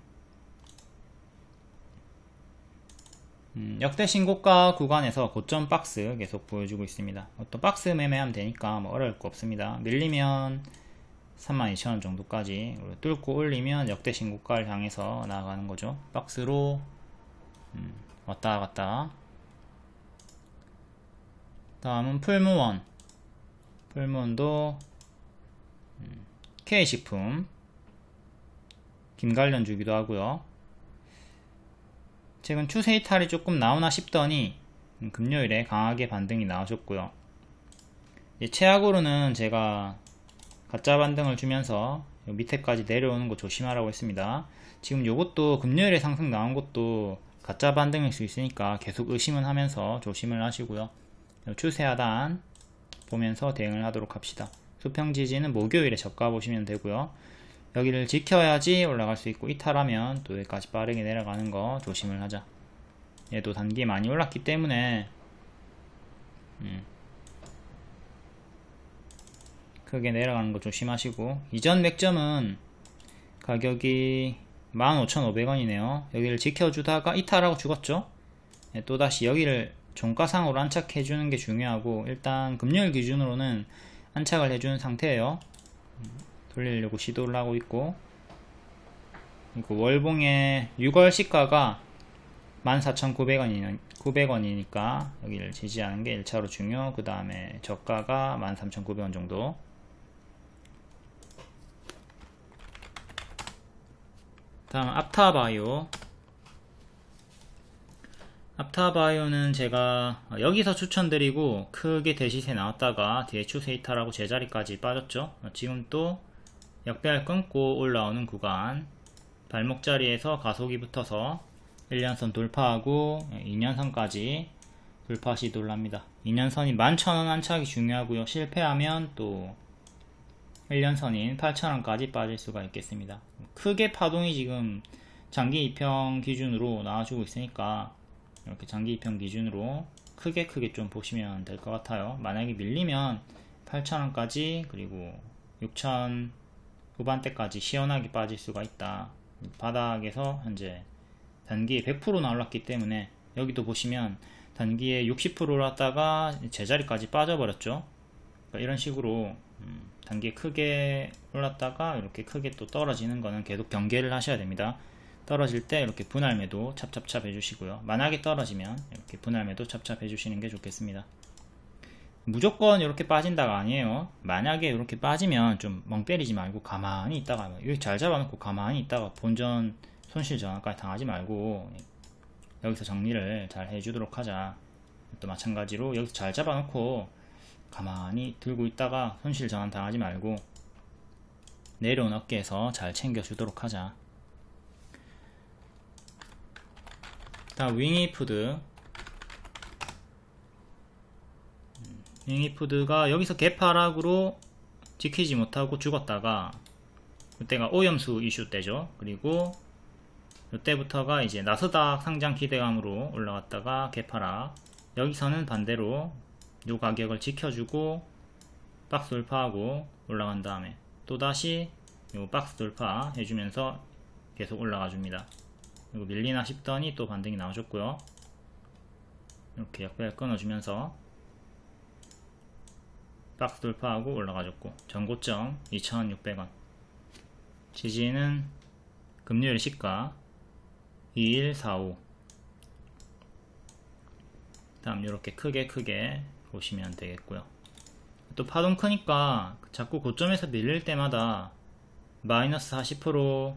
역대 신고가 구간에서 고점 박스 계속 보여주고 있습니다. 또 박스 매매하면 되니까 뭐 어려울 거 없습니다. 밀리면 32,000원 정도까지 뚫고 올리면 역대 신고가를 향해서 나아가는 거죠. 박스로 왔다 갔다. 다음은 풀무원. 풀무원도 K식품 김관련 주기도 하고요. 최근 추세 이탈이 조금 나오나 싶더니 금요일에 강하게 반등이 나와줬고요. 최악으로는 제가 가짜 반등을 주면서 밑에까지 내려오는 거 조심하라고 했습니다. 지금 요것도 금요일에 상승 나온 것도 가짜 반등일 수 있으니까 계속 의심은 하면서 조심을 하시고요. 추세 하단 보면서 대응을 하도록 합시다. 수평 지지는 목요일에 저가 보시면 되고요. 여기를 지켜야지 올라갈 수 있고, 이탈하면 또 여기까지 빠르게 내려가는 거 조심을 하자. 얘도 단기 많이 올랐기 때문에 크게 내려가는 거 조심하시고, 이전 맥점은 가격이 15,500원이네요. 여기를 지켜주다가 이탈하고 죽었죠. 또다시 여기를 종가상으로 안착해주는 게 중요하고, 일단 금요일 기준으로는 안착을 해주는 상태예요. 돌리려고 시도를 하고 있고, 그리고 월봉의 6월 시가가 14,900원이니까 여기를 지지하는 게 1차로 중요. 그 다음에 저가가 13,900원 정도. 다음 앞타바이오. 앞타바이오는 제가 여기서 추천드리고 크게 대시세 나왔다가 뒤에 추세 이탈하고 제자리까지 빠졌죠. 지금 또 역배열 끊고 올라오는 구간, 발목자리에서 가속이 붙어서 1년선 돌파하고 2년선까지 돌파 시도를 합니다. 2년선이 11,000원 안착이 중요하고요. 실패하면 또 1년선인 8,000원까지 빠질 수가 있겠습니다. 크게 파동이 지금 장기 2평 기준으로 나와주고 있으니까 이렇게 장기 2평 기준으로 크게 좀 보시면 될 것 같아요. 만약에 밀리면 8,000원까지 그리고 6,000 후반대까지 시원하게 빠질 수가 있다. 바닥에서 현재 단기에 100%나 올랐기 때문에 여기도 보시면 단기에 60% 올랐다가 제자리까지 빠져버렸죠. 그러니까 이런 식으로 단기에 크게 올랐다가 이렇게 크게 또 떨어지는 거는 계속 경계를 하셔야 됩니다. 떨어질 때 이렇게 분할 매도 찹찹찹 해주시고요. 만약에 떨어지면 이렇게 분할 매도 찹찹 해주시는 게 좋겠습니다. 무조건 이렇게 빠진다가 아니에요. 만약에 이렇게 빠지면 좀 멍 때리지 말고 가만히 있다가, 여기 잘 잡아놓고 가만히 있다가 본전 손실 전환까지 당하지 말고 여기서 정리를 잘 해주도록 하자. 또 마찬가지로 여기서 잘 잡아놓고 가만히 들고 있다가 손실 전환 당하지 말고 내려온 어깨에서 잘 챙겨주도록 하자. 다음 윙이푸드. 윙이푸드가 여기서 개파락으로 지키지 못하고 죽었다가, 그때가 오염수 이슈 때죠. 그리고 이때부터가 이제 나스닥 상장 기대감으로 올라갔다가 개파락. 여기서는 반대로 요 가격을 지켜주고 박스 돌파하고 올라간 다음에 또다시 요 박스 돌파 해주면서 계속 올라가 줍니다. 그리고 밀리나 싶더니 또 반등이 나와줬고요. 이렇게 역배열 끊어주면서 박스 돌파하고 올라가줬고, 전고점 2,600원. 지지는 금요일 시가 2145. 다음 이렇게 크게 보시면 되겠고요. 또 파동 크니까 자꾸 고점에서 밀릴 때마다 마이너스 40%,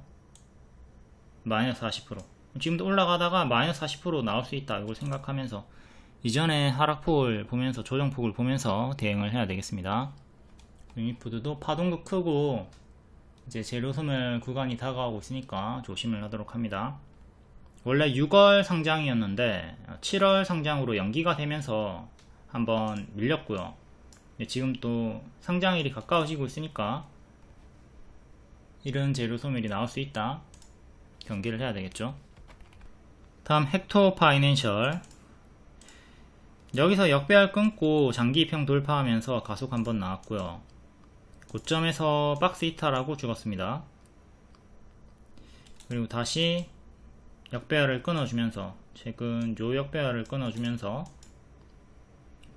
마이너스 40%. 지금도 올라가다가 마이너스 40% 나올 수 있다. 이걸 생각하면서 이전에 하락폭을 보면서, 조정폭을 보면서 대응을 해야 되겠습니다. 유니푸드도 파동도 크고 이제 재료 소멸 구간이 다가오고 있으니까 조심을 하도록 합니다. 원래 6월 상장이었는데 7월 상장으로 연기가 되면서 한번 밀렸고요. 지금 또 상장일이 가까워지고 있으니까 이런 재료 소멸이 나올 수 있다. 경계를 해야 되겠죠. 다음 헥토 파이낸셜. 여기서 역배열 끊고 장기 2평 돌파하면서 가속 한번 나왔고요. 고점에서 박스 이탈하고 죽었습니다. 그리고 다시 역배열을 끊어주면서, 최근 요 역배열을 끊어주면서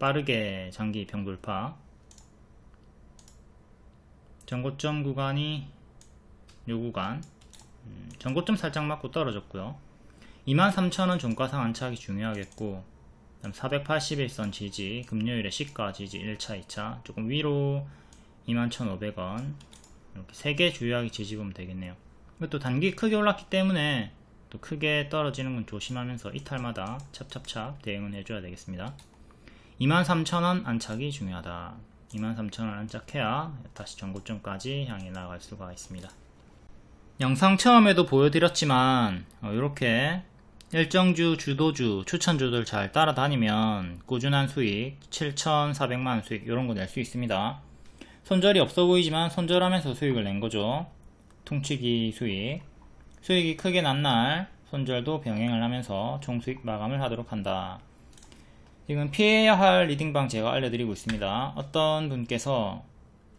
빠르게 장기 2평 돌파. 전고점 구간이 요 구간, 전고점 살짝 맞고 떨어졌고요. 23,000원 종가상 안착이 중요하겠고, 481선 지지, 금요일에 시가 지지 1차 2차, 조금 위로 21,500원, 이렇게 3개 주요하게 지지보면 되겠네요. 이것도 단기 크게 올랐기 때문에 또 크게 떨어지는 건 조심하면서 이탈마다 찹찹찹 대응은 해줘야 되겠습니다. 23,000원 안착이 중요하다. 23,000원 안착해야 다시 전고점까지 향해 나갈 수가 있습니다. 영상 처음에도 보여드렸지만 이렇게 일정주, 주도주, 추천주들 잘 따라다니면 꾸준한 수익, 7,400만원 수익 이런거 낼 수 있습니다. 손절이 없어 보이지만 손절하면서 수익을 낸 거죠. 퉁치기 수익. 수익이 크게 난 날 손절도 병행을 하면서 총수익 마감을 하도록 한다. 지금 피해야 할 리딩방 제가 알려드리고 있습니다. 어떤 분께서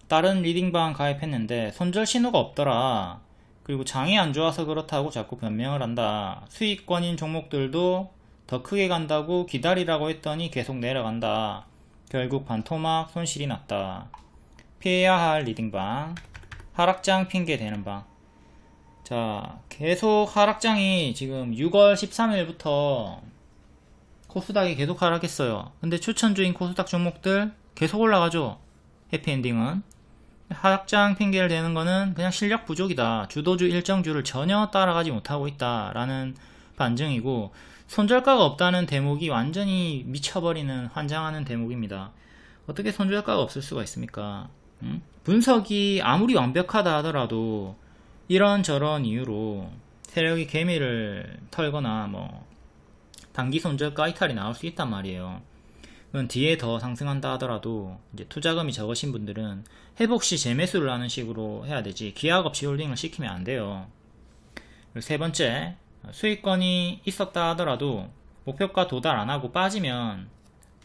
다른 리딩방 가입했는데 손절 신호가 없더라. 그리고 장이 안 좋아서 그렇다고 자꾸 변명을 한다. 수익권인 종목들도 더 크게 간다고 기다리라고 했더니 계속 내려간다. 결국 반토막 손실이 났다. 피해야 할 리딩방, 하락장 핑계 대는 방. 자, 계속 하락장이 지금 6월 13일부터 코스닥이 계속 하락했어요. 근데 추천주인 코스닥 종목들 계속 올라가죠. 해피엔딩은. 하락장 핑계를 대는 거는 그냥 실력 부족이다. 주도주 일정주를 전혀 따라가지 못하고 있다 라는 반증이고, 손절가가 없다는 대목이 완전히 미쳐버리는 환장하는 대목입니다. 어떻게 손절가가 없을 수가 있습니까? 분석이 아무리 완벽하다 하더라도 이런저런 이유로 세력이 개미를 털거나 뭐 단기 손절가 이탈이 나올 수 있단 말이에요. 그건 뒤에 더 상승한다 하더라도 이제 투자금이 적으신 분들은 회복시 재매수를 하는 식으로 해야 되지, 기약 없이 홀딩을 시키면 안 돼요. 그리고 세 번째, 수익권이 있었다 하더라도 목표가 도달 안 하고 빠지면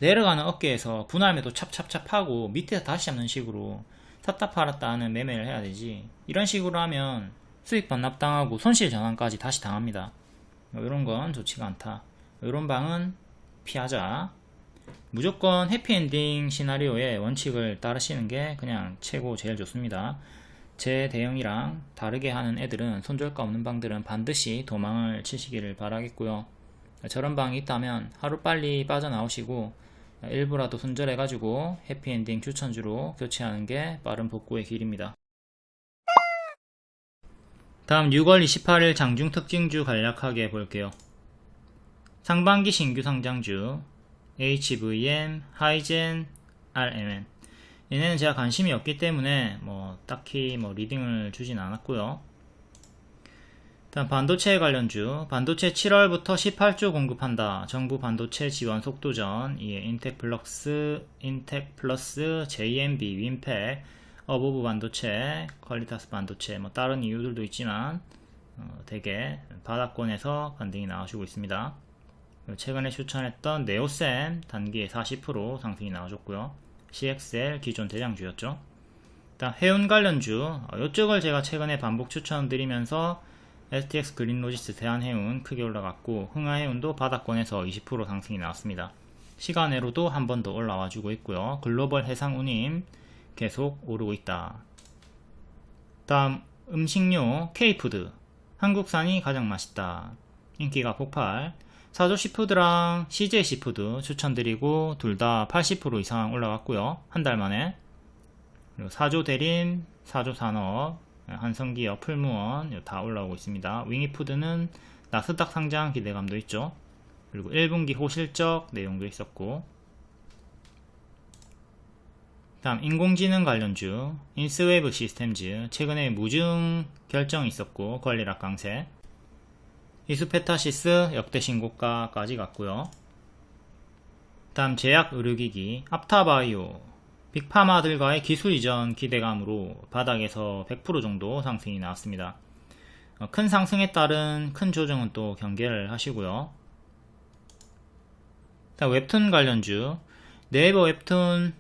내려가는 어깨에서 분할매도 찹찹찹하고 밑에서 다시 잡는 식으로 샀다 팔았다 하는 매매를 해야 되지, 이런 식으로 하면 수익 반납당하고 손실 전환까지 다시 당합니다. 이런 건 좋지가 않다. 이런 방은 피하자. 무조건 해피엔딩 시나리오의 원칙을 따르시는 게 그냥 최고 제일 좋습니다. 제 대응이랑 다르게 하는 애들은, 손절가 없는 방들은 반드시 도망을 치시기를 바라겠고요. 저런 방이 있다면 하루빨리 빠져나오시고 일부라도 손절해가지고 해피엔딩 추천주로 교체하는 게 빠른 복구의 길입니다. 다음 6월 28일 장중 특징주 간략하게 볼게요. 상반기 신규 상장주 HVM, 하이젠, RMN. 얘네는 제가 관심이 없기 때문에 딱히 리딩을 주진 않았고요. 다음 반도체 관련주, 반도체 7월부터 18조 공급한다. 정부 반도체 지원 속도전, 인텍플러스, JMB, 윈팩, 어보브 반도체, 퀄리타스 반도체, 다른 이유들도 있지만 되게 바닥권에서 반등이 나와주고 있습니다. 최근에 추천했던 네오셈 단기에 40% 상승이 나와줬고요. CXL 기존 대장주였죠. 다음 해운 관련주, 이쪽을 제가 최근에 반복 추천드리면서 STX 그린로지스 대한해운 크게 올라갔고, 흥하해운도 바닥권에서 20% 상승이 나왔습니다. 시간외로도 한 번 더 올라와주고 있고요. 글로벌 해상운임 계속 오르고 있다. 다음 음식료 K푸드, 한국산이 가장 맛있다. 인기가 폭발. 사조시푸드랑 CJ시푸드 추천드리고 둘 다 80% 이상 올라갔고요. 한 달 만에. 그리고 사조대림, 사조산업, 한성기업, 풀무원 다 올라오고 있습니다. 윙이푸드는 나스닥 상장 기대감도 있죠. 그리고 1분기 호실적 내용도 있었고, 다음 인공지능 관련주 인스웨이브 시스템즈 최근에 무증 결정이 있었고 권리락 강세. 이수페타시스 역대 신고가까지 갔고요. 다음 제약 의료기기 apta바이오, 빅파마들과의 기술 이전 기대감으로 바닥에서 100% 정도 상승이 나왔습니다. 큰 상승에 따른 큰 조정은 또 경계를 하시고요. 다음 웹툰 관련주 네이버 웹툰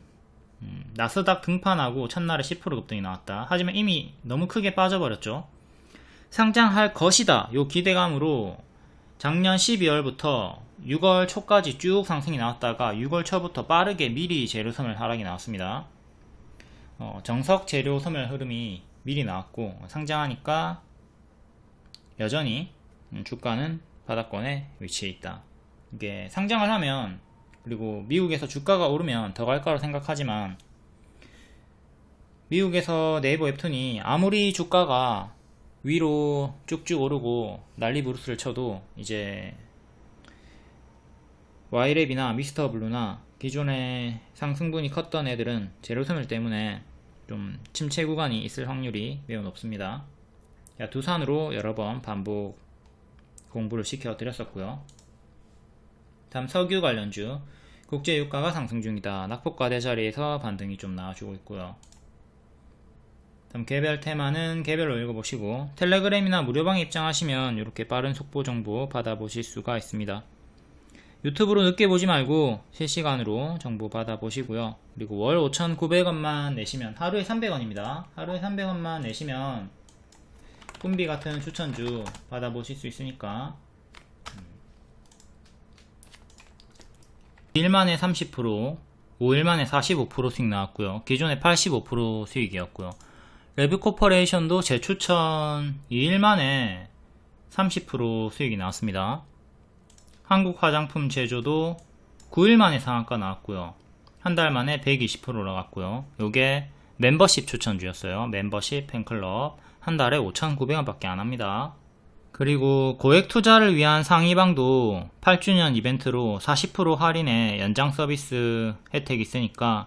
나스닥 등판하고 첫날에 10% 급등이 나왔다. 하지만 이미 너무 크게 빠져버렸죠. 상장할 것이다 요 기대감으로 작년 12월부터 6월 초까지 쭉 상승이 나왔다가 6월 초부터 빠르게 미리 재료 소멸 하락이 나왔습니다. 정석 재료 소멸 흐름이 미리 나왔고, 상장하니까 여전히 주가는 바닥권에 위치해 있다. 이게 상장을 하면, 그리고 미국에서 주가가 오르면 더 갈 거라고 생각하지만, 미국에서 네이버 웹툰이 아무리 주가가 위로 쭉쭉 오르고 난리 부르스를 쳐도 이제 와이랩이나 미스터블루나 기존에 상승분이 컸던 애들은 재료소멸 때문에 좀 침체 구간이 있을 확률이 매우 높습니다. 두산으로 여러 번 반복 공부를 시켜 드렸었고요. 다음 석유 관련주 국제유가가 상승 중이다. 낙폭과대 자리에서 반등이 좀 나와주고 있고요. 다음 개별 테마는 개별로 읽어보시고, 텔레그램이나 무료방에 입장하시면 이렇게 빠른 속보 정보 받아보실 수가 있습니다. 유튜브로 늦게 보지 말고 실시간으로 정보 받아보시고요. 그리고 월 5,900원만 내시면, 하루에 300원입니다. 하루에 300원만 내시면 꿈비 같은 추천주 받아보실 수 있으니까 2일 만에 30%, 5일 만에 45% 수익 나왔고요. 기존에 85% 수익이었고요. 레뷰코퍼레이션도 제 추천 2일 만에 30% 수익이 나왔습니다. 한국화장품 제조도 9일 만에 상한가 나왔고요. 한 달 만에 120% 올라갔고요. 요게 멤버십 추천주였어요. 멤버십 팬클럽 한 달에 5,900원 밖에 안 합니다. 그리고 고액 투자를 위한 상위방도 8주년 이벤트로 40% 할인에 연장 서비스 혜택이 있으니까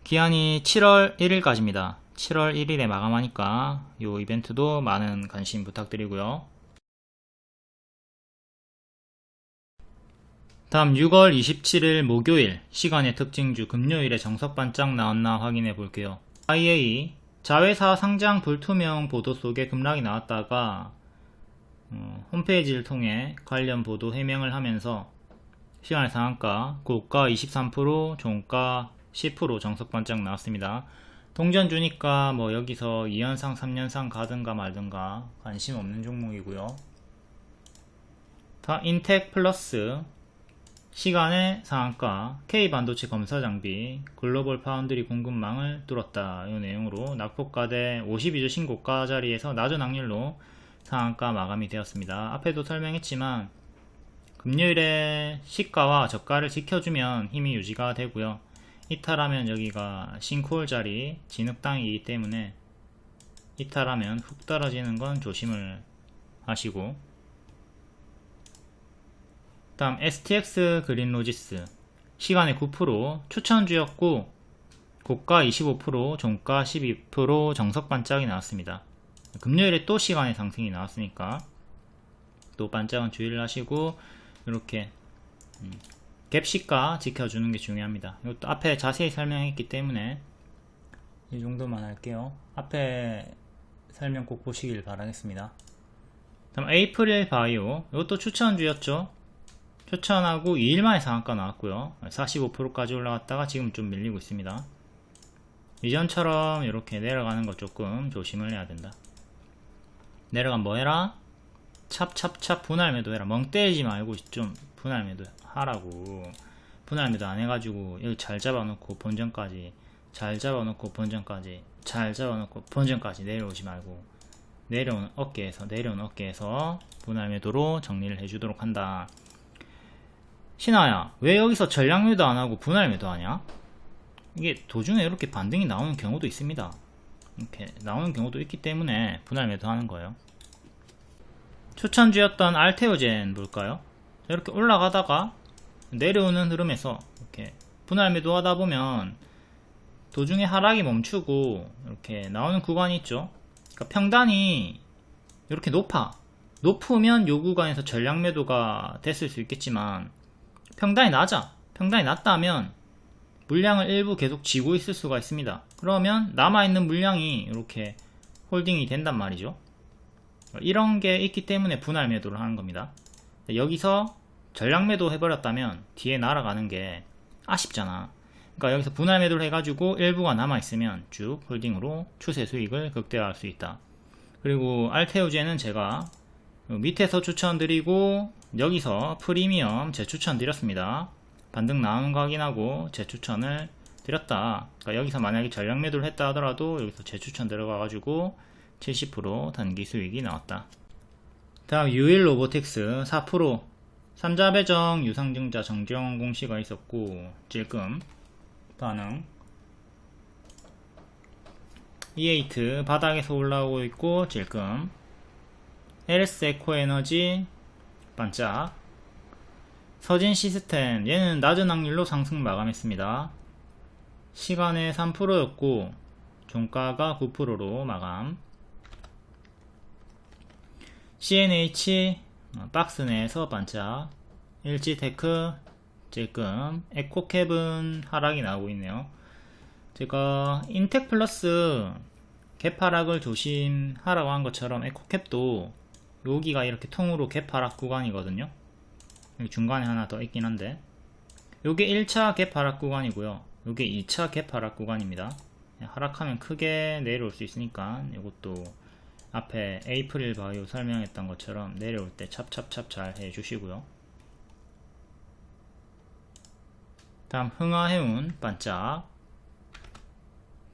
기한이 7월 1일까지입니다. 7월 1일에 마감하니까 이 이벤트도 많은 관심 부탁드리고요. 다음 6월 27일 목요일 시간의 특징주 금요일에 정석 반짝 나왔나 확인해 볼게요. IA 자회사 상장 불투명 보도 속에 급락이 나왔다가 홈페이지를 통해 관련 보도 해명을 하면서 시간의 상한가 고가 23% 종가 10% 정석 반짝 나왔습니다. 동전 주니까 뭐 여기서 2연상 3연상 가든가 말든가 관심 없는 종목이고요. 다 인텍 플러스 시간의 상한가 K반도체 검사장비 글로벌 파운드리 공급망을 뚫었다. 이 내용으로 낙폭가대 52주 신고가 자리에서 낮은 확률로 상한가 마감이 되었습니다. 앞에도 설명했지만 금요일에 시가와 저가를 지켜주면 힘이 유지가 되고요. 이탈하면 여기가 싱크홀 자리 진흙땅이기 때문에 이탈하면 훅 떨어지는 건 조심을 하시고, 다음 STX 그린로지스 시간에 9% 추천주였고 고가 25% 종가 12% 정석 반짝이 나왔습니다. 금요일에 또 시간의 상승이 나왔으니까 또 반짝은 주의를 하시고 이렇게 갭시가 지켜주는 게 중요합니다. 이것도 앞에 자세히 설명했기 때문에 이 정도만 할게요. 앞에 설명 꼭 보시길 바라겠습니다. 다음 에이프릴 바이오 이것도 추천주였죠. 추천하고 2일 만에 상한가 나왔고요. 45%까지 올라갔다가 지금 좀 밀리고 있습니다. 이전처럼 이렇게 내려가는 거 조금 조심을 해야 된다. 내려가면 뭐 해라? 찹찹찹 분할 매도 해라. 멍 때리지 말고 좀 분할 매도 하라고. 분할 매도 안 해가지고 여기 잘 잡아놓고 본전까지 잘 잡아놓고 본전까지 잘 잡아놓고 본전까지 내려오지 말고 내려오는 어깨에서 분할 매도로 정리를 해주도록 한다. 신하야, 왜 여기서 전량 매도 안하고 분할 매도 하냐? 이게 도중에 이렇게 반등이 나오는 경우도 있습니다. 이렇게 나오는 경우도 있기 때문에 분할 매도 하는 거예요. 추천주였던 알테오젠 볼까요? 이렇게 올라가다가 내려오는 흐름에서 이렇게 분할 매도 하다 보면 도중에 하락이 멈추고 이렇게 나오는 구간이 있죠. 그러니까 평단이 이렇게 높으면 요 구간에서 전량 매도가 됐을 수 있겠지만 평단이 낮다면 물량을 일부 계속 쥐고 있을 수가 있습니다. 그러면 남아있는 물량이 이렇게 홀딩이 된단 말이죠. 이런 게 있기 때문에 분할 매도를 하는 겁니다. 여기서 전량 매도 해버렸다면 뒤에 날아가는 게 아쉽잖아. 그러니까 여기서 분할 매도를 해가지고 일부가 남아있으면 쭉 홀딩으로 추세 수익을 극대화할 수 있다. 그리고 알테오젠은 제가 밑에서 추천드리고 여기서 프리미엄 재추천 드렸습니다. 반등 나오는 거 확인하고 재추천을 드렸다. 그러니까 여기서 만약에 전량 매도를 했다 하더라도 여기서 재추천 들어가가지고 70% 단기 수익이 나왔다. 다음 유일 로보틱스 4% 삼자배정 유상증자 정정 공시가 있었고 찔끔 반응. E8 바닥에서 올라오고 있고 찔끔. LS 에코에너지 반짝. 서진 시스템 얘는 낮은 확률로 상승 마감했습니다. 시간에 3%였고 종가가 9%로 마감. CNH 박스 내에서 반짝. 일지테크 찔끔. 에코캡은 하락이 나오고 있네요. 제가 인텍 플러스 갭 하락을 조심하라고 한 것처럼 에코캡도 여기가 이렇게 통으로 갭 하락 구간이거든요. 여기 중간에 하나 더 있긴 한데 요게 1차 갭 하락 구간이고요. 요게 2차 갭 하락 구간입니다. 하락하면 크게 내려올 수 있으니까 이것도 앞에 에이프릴 바이오 설명했던 것처럼 내려올 때 찹찹찹 잘 해주시고요. 다음 흥하해운 반짝,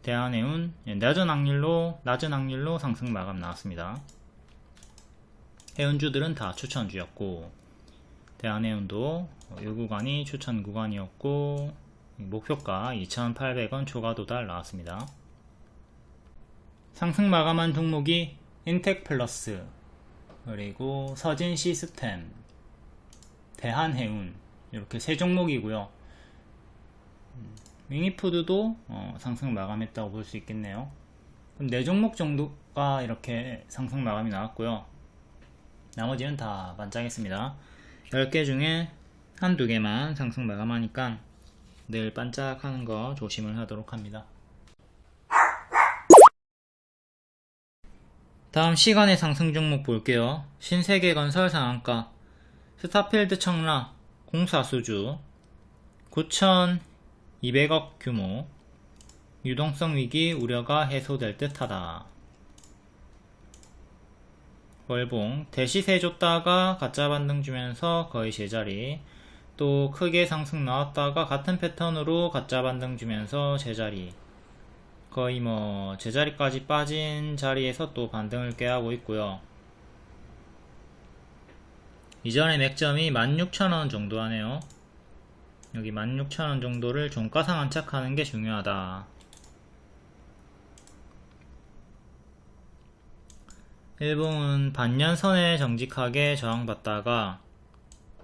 대한해운 낮은 확률로 상승 마감 나왔습니다. 해운주들은 다 추천주였고, 대한해운도 이 구간이 추천 구간이었고, 목표가 2,800원 초과 도달 나왔습니다. 상승 마감한 종목이 인텍플러스, 그리고 서진시스템, 대한해운, 이렇게 세 종목이고요. 윙이푸드도 상승 마감했다고 볼 수 있겠네요. 그럼 4종목 정도가 이렇게 상승 마감이 나왔고요. 나머지는 다 반짝했습니다. 10개 중에 한두 개만 상승 마감하니까 늘 반짝하는 거 조심을 하도록 합니다. 다음 시간의 상승 종목 볼게요. 신세계건설 상한가, 스타필드 청라, 공사수주, 9,200억 규모, 유동성 위기 우려가 해소될 듯하다. 월봉, 대시세 줬다가 가짜 반등 주면서 거의 제자리, 또 크게 상승 나왔다가 같은 패턴으로 가짜 반등 주면서 제자리, 거의 제자리까지 빠진 자리에서 또 반등을 꾀하고 있고요. 이전에 맥점이 16,000원 정도 하네요. 여기 16,000원 정도를 종가상 안착하는 게 중요하다. 일봉은 반년선에 정직하게 저항받다가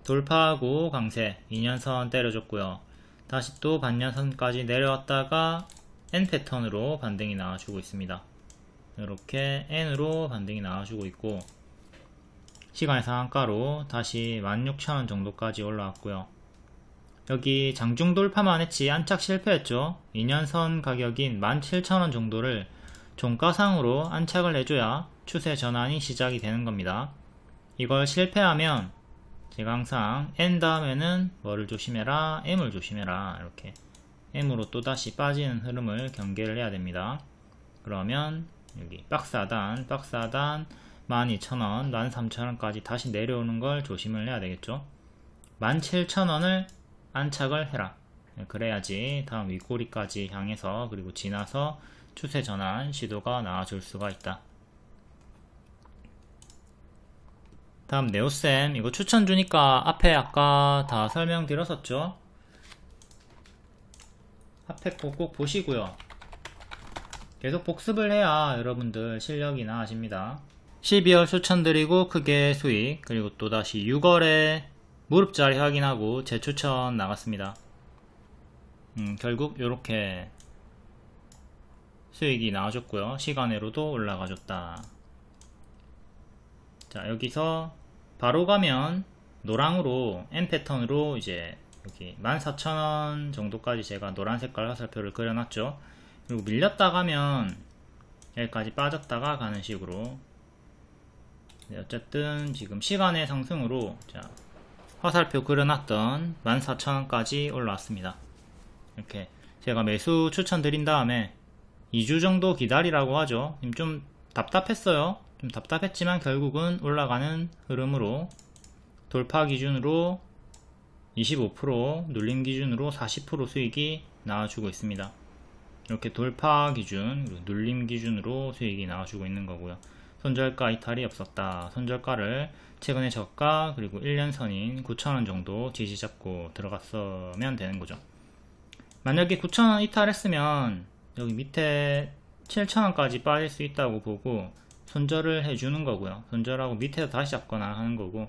돌파하고 강세 2년선 때려줬고요. 다시 또 반년선까지 내려왔다가 N 패턴으로 반등이 나와주고 있습니다. 이렇게 N으로 반등이 나와주고 있고, 시간의 상한가로 다시 16,000원 정도까지 올라왔고요. 여기 장중 돌파만 했지 안착 실패했죠. 2년선 가격인 17,000원 정도를 종가상으로 안착을 해줘야 추세 전환이 시작이 되는 겁니다. 이걸 실패하면 제가 항상 N 다음에는 뭐를 조심해라, M을 조심해라, 이렇게 M으로 또다시 빠지는 흐름을 경계를 해야 됩니다. 그러면 여기 박스 하단 12,000원, 13,000원까지 다시 내려오는 걸 조심을 해야 되겠죠. 17,000원을 안착을 해라. 그래야지 다음 윗꼬리까지 향해서 그리고 지나서 추세 전환 시도가 나와줄 수가 있다. 다음 네오셈, 이거 추천 주니까 앞에 아까 다 설명드렸었죠. 앞에 꼭 보시고요. 계속 복습을 해야 여러분들 실력이 나아집니다. 12월 추천드리고 크게 수익, 그리고 또다시 6월에 무릎자리 확인하고 재추천 나갔습니다. 결국 이렇게 수익이 나와줬고요. 시간으로도 올라가줬다. 자, 여기서 바로 가면 노랑으로 N 패턴으로 이제 여기 14,000원 정도까지 제가 노란 색깔 화살표를 그려놨죠. 그리고 밀렸다 가면 여기까지 빠졌다가 가는 식으로. 어쨌든 지금 시간의 상승으로 자, 화살표 그려놨던 14,000원까지 올라왔습니다. 이렇게 제가 매수 추천드린 다음에 2주 정도 기다리라고 하죠. 좀 답답했어요. 좀 답답했지만 결국은 올라가는 흐름으로 돌파 기준으로 25%, 눌림 기준으로 40% 수익이 나와주고 있습니다. 이렇게 돌파 기준, 그리고 눌림 기준으로 수익이 나와주고 있는 거고요. 손절가 이탈이 없었다. 손절가를 최근에 저가 그리고 1년선인 9,000원 정도 지지 잡고 들어갔으면 되는 거죠. 만약에 9,000원 이탈했으면 여기 밑에 7,000원까지 빠질 수 있다고 보고 손절을 해주는 거고요. 손절하고 밑에서 다시 잡거나 하는 거고,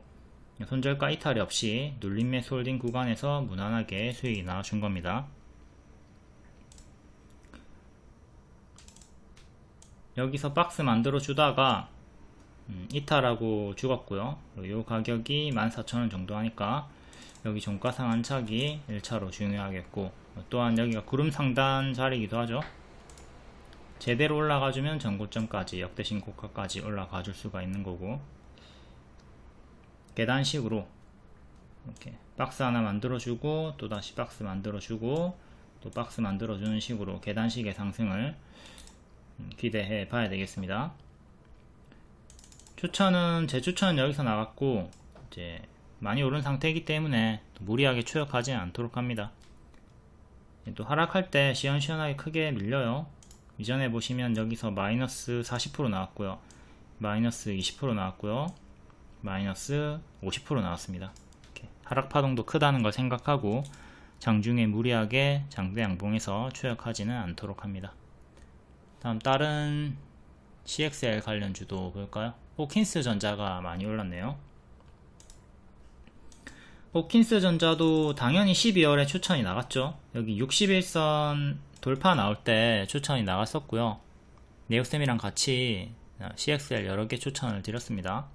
손절가 이탈이 없이 눌림 매수 홀딩 구간에서 무난하게 수익이 나와준 겁니다. 여기서 박스 만들어 주다가 이탈하고 죽었고요. 이 가격이 14,000원 정도 하니까 여기 종가상 안착이 1차로 중요하겠고, 또한 여기가 구름 상단 자리이기도 하죠. 제대로 올라가주면 전고점까지 역대 신고가까지 올라가 줄 수가 있는 거고, 계단식으로 이렇게 박스 하나 만들어주고 또다시 박스 만들어주고 또 박스 만들어주는 식으로 계단식의 상승을 기대해 봐야 되겠습니다. 제 추천은 여기서 나갔고, 이제 많이 오른 상태이기 때문에 무리하게 추격하지 않도록 합니다. 또 하락할 때 시원시원하게 크게 밀려요. 이전에 보시면 여기서 마이너스 40% 나왔고요, 마이너스 20% 나왔고요, 마이너스 50% 나왔습니다. 이렇게 하락 파동도 크다는 걸 생각하고 장중에 무리하게 장대 양봉에서 추격하지는 않도록 합니다. 다음 다른 CXL 관련주도 볼까요? 호킨스 전자가 많이 올랐네요. 호킨스 전자도 당연히 12월에 추천이 나갔죠. 여기 61선 돌파 나올 때 추천이 나갔었고요. 네오쌤이랑 같이 CXL 여러 개 추천을 드렸습니다.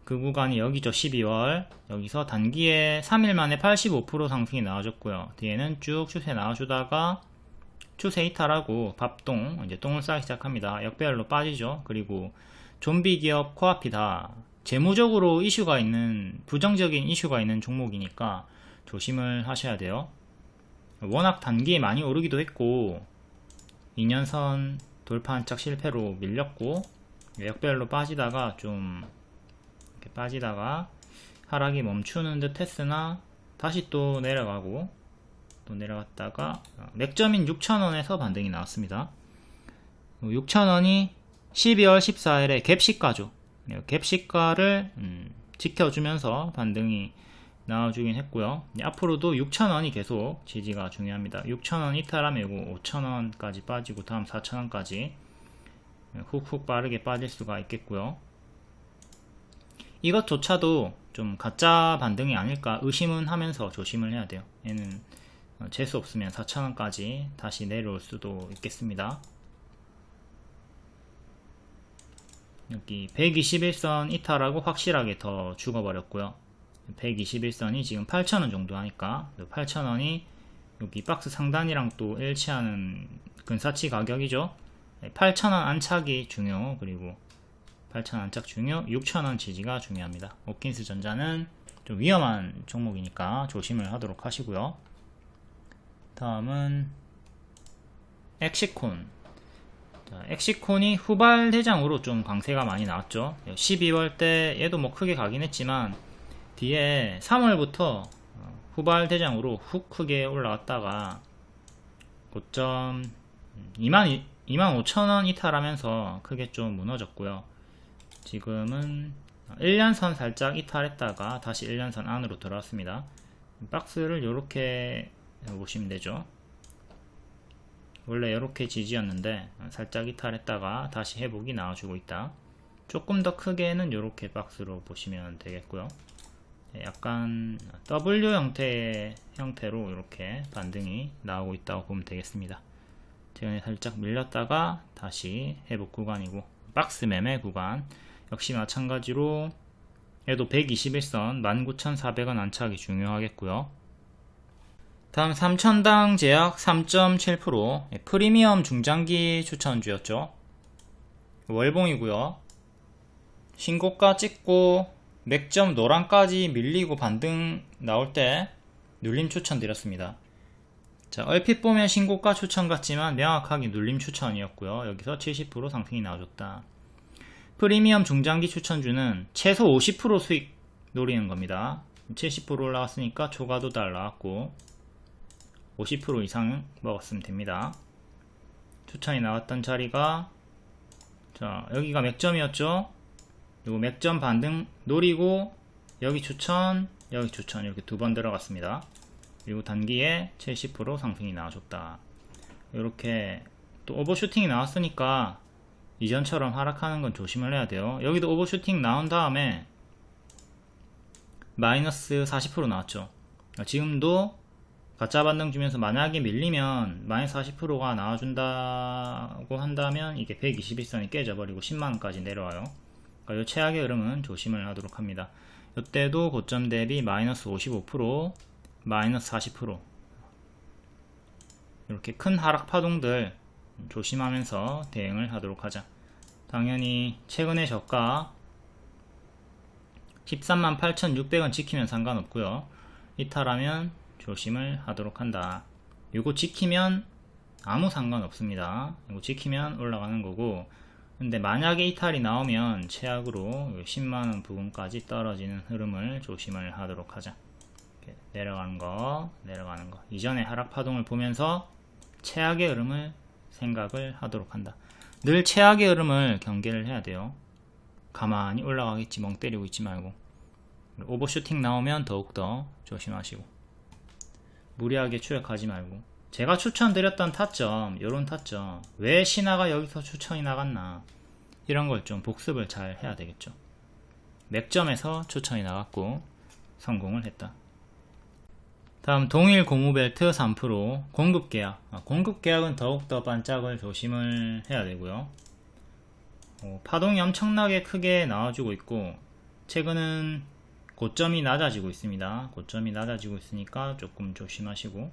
그 구간이 여기죠. 12월 여기서 단기에 3일 만에 85% 상승이 나와줬고요. 뒤에는 쭉 추세 나와주다가 추세 이탈하고 밥똥, 이제 똥을 싸기 시작합니다. 역배열로 빠지죠. 그리고 좀비 기업 코앞이다. 재무적으로 이슈가 있는, 부정적인 이슈가 있는 종목이니까 조심을 하셔야 돼요. 워낙 단기에 많이 오르기도 했고 2년선 돌파 한착 실패로 밀렸고 역배열로 빠지다가 좀 이렇게 빠지다가 하락이 멈추는 듯 했으나 다시 또 내려가고 또 내려갔다가 맥점인 6,000원에서 반등이 나왔습니다. 6,000원이 12월 14일에 갭시가죠. 갭시가를 지켜주면서 반등이 나와주긴 했고요. 앞으로도 6,000원이 계속 지지가 중요합니다. 6,000원 이탈하면 이거 5,000원까지 빠지고 다음 4,000원까지 훅훅 빠르게 빠질 수가 있겠고요. 이것조차도 좀 가짜 반등이 아닐까 의심은 하면서 조심을 해야 돼요. 얘는 재수 없으면 4,000원까지 다시 내려올 수도 있겠습니다. 여기 121선 이탈하고 확실하게 더 죽어버렸고요. 121선이 지금 8,000원 정도 하니까 8,000원이 여기 박스 상단이랑 또 일치하는 근사치 가격이죠. 8,000원 안착이 중요, 그리고 8,000원 안착 중요, 6,000원 지지가 중요합니다. 호킨스 전자는 좀 위험한 종목이니까 조심을 하도록 하시고요. 다음은 엑시콘. 엑시콘이 후발 대장으로 좀 강세가 많이 나왔죠. 12월 때 얘도 뭐 크게 가긴 했지만 뒤에 3월부터 후발 대장으로 훅 크게 올라왔다가 고점 25,000원 이탈하면서 크게 좀 무너졌고요. 지금은 1년선 살짝 이탈했다가 다시 1년선 안으로 들어왔습니다. 박스를 이렇게 보시면 되죠. 원래 이렇게 지지였는데 살짝 이탈했다가 다시 회복이 나와주고 있다. 조금 더 크게는 이렇게 박스로 보시면 되겠고요. 약간 W 형태로 이렇게 반등이 나오고 있다고 보면 되겠습니다. 최근에 살짝 밀렸다가 다시 회복 구간이고 박스 매매 구간 역시 마찬가지로 얘도 121선 19,400원 안착이 중요하겠고요. 다음 3,000당 제약 3.7% 프리미엄 중장기 추천주였죠. 월봉이고요. 신고가 찍고 맥점 노란까지 밀리고 반등 나올 때 눌림 추천 드렸습니다. 자, 얼핏 보면 신고가 추천 같지만 명확하게 눌림 추천이었고요. 여기서 70% 상승이 나와줬다. 프리미엄 중장기 추천주는 최소 50% 수익 노리는 겁니다. 70% 올라왔으니까 초과도 달 나왔고 50% 이상 먹었으면 됩니다. 추천이 나왔던 자리가 자, 여기가 맥점이었죠. 그리고 맥점 반등 노리고 여기 추천 이렇게 두 번 들어갔습니다. 그리고 단기에 70% 상승이 나와줬다. 이렇게 또 오버슈팅이 나왔으니까 이전처럼 하락하는 건 조심을 해야 돼요. 여기도 오버슈팅 나온 다음에 마이너스 40% 나왔죠. 지금도 가짜 반등 주면서 만약에 밀리면 마이너스 40%가 나와준다고 한다면 이게 121선이 깨져버리고 10만원까지 내려와요. 그러니까 이 최악의 흐름은 조심을 하도록 합니다. 이때도 고점 대비 마이너스 55%, 마이너스 40% 이렇게 큰 하락 파동들 조심하면서 대응을 하도록 하자. 당연히 최근의 저가 138,600원 지키면 상관없고요. 이탈하면 조심을 하도록 한다. 이거 지키면 아무 상관없습니다. 이거 지키면 올라가는 거고, 근데 만약에 이탈이 나오면 최악으로 10만원 부분까지 떨어지는 흐름을 조심을 하도록 하자. 이렇게 내려가는 거 이전의 하락 파동을 보면서 최악의 흐름을 생각을 하도록 한다. 늘 최악의 흐름을 경계를 해야 돼요. 가만히 올라가겠지 멍 때리고 있지 말고. 오버슈팅 나오면 더욱더 조심하시고, 무리하게 추격하지 말고. 제가 추천드렸던 타점, 요런 타점, 왜 신화가 여기서 추천이 나갔나, 이런 걸 좀 복습을 잘 해야 되겠죠. 맥점에서 추천이 나갔고 성공을 했다. 다음 동일 고무벨트 3% 공급계약. 공급계약은 더욱더 반짝을 조심을 해야 되고요. 파동이 엄청나게 크게 나와주고 있고, 최근은 고점이 낮아지고 있습니다. 고점이 낮아지고 있으니까 조금 조심하시고,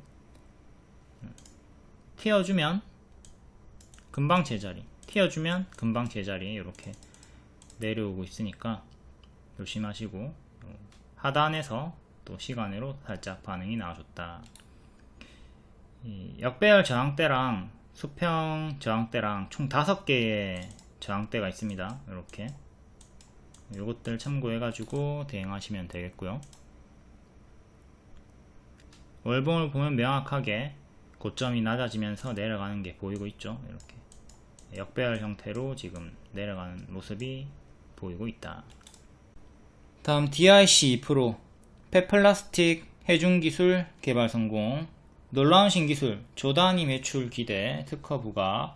튀어주면 금방 제자리, 튀어주면 금방 제자리 이렇게 내려오고 있으니까 조심하시고, 하단에서 또 시간으로 살짝 반응이 나와줬다. 역배열 저항대랑 수평 저항대랑 총 5개의 저항대가 있습니다. 이렇게 요것들 참고해가지고 대응하시면 되겠고요. 월봉을 보면 명확하게 고점이 낮아지면서 내려가는 게 보이고 있죠. 이렇게 역배열 형태로 지금 내려가는 모습이 보이고 있다. 다음 DIC 2% 폐플라스틱 해중기술 개발 성공. 놀라운 신기술 조단위 매출 기대 특허 부과.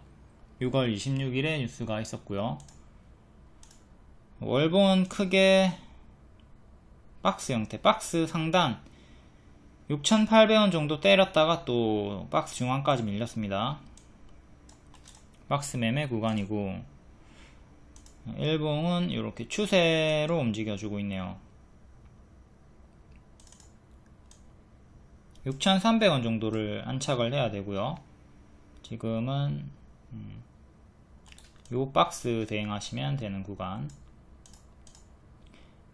6월 26일에 뉴스가 있었고요. 월봉은 크게 박스 형태, 박스 상단 6,800원 정도 때렸다가 또 박스 중앙까지 밀렸습니다. 박스 매매 구간이고, 일봉은 이렇게 추세로 움직여주고 있네요. 6,300원 정도를 안착을 해야 되고요. 지금은 요 박스 대응하시면 되는 구간.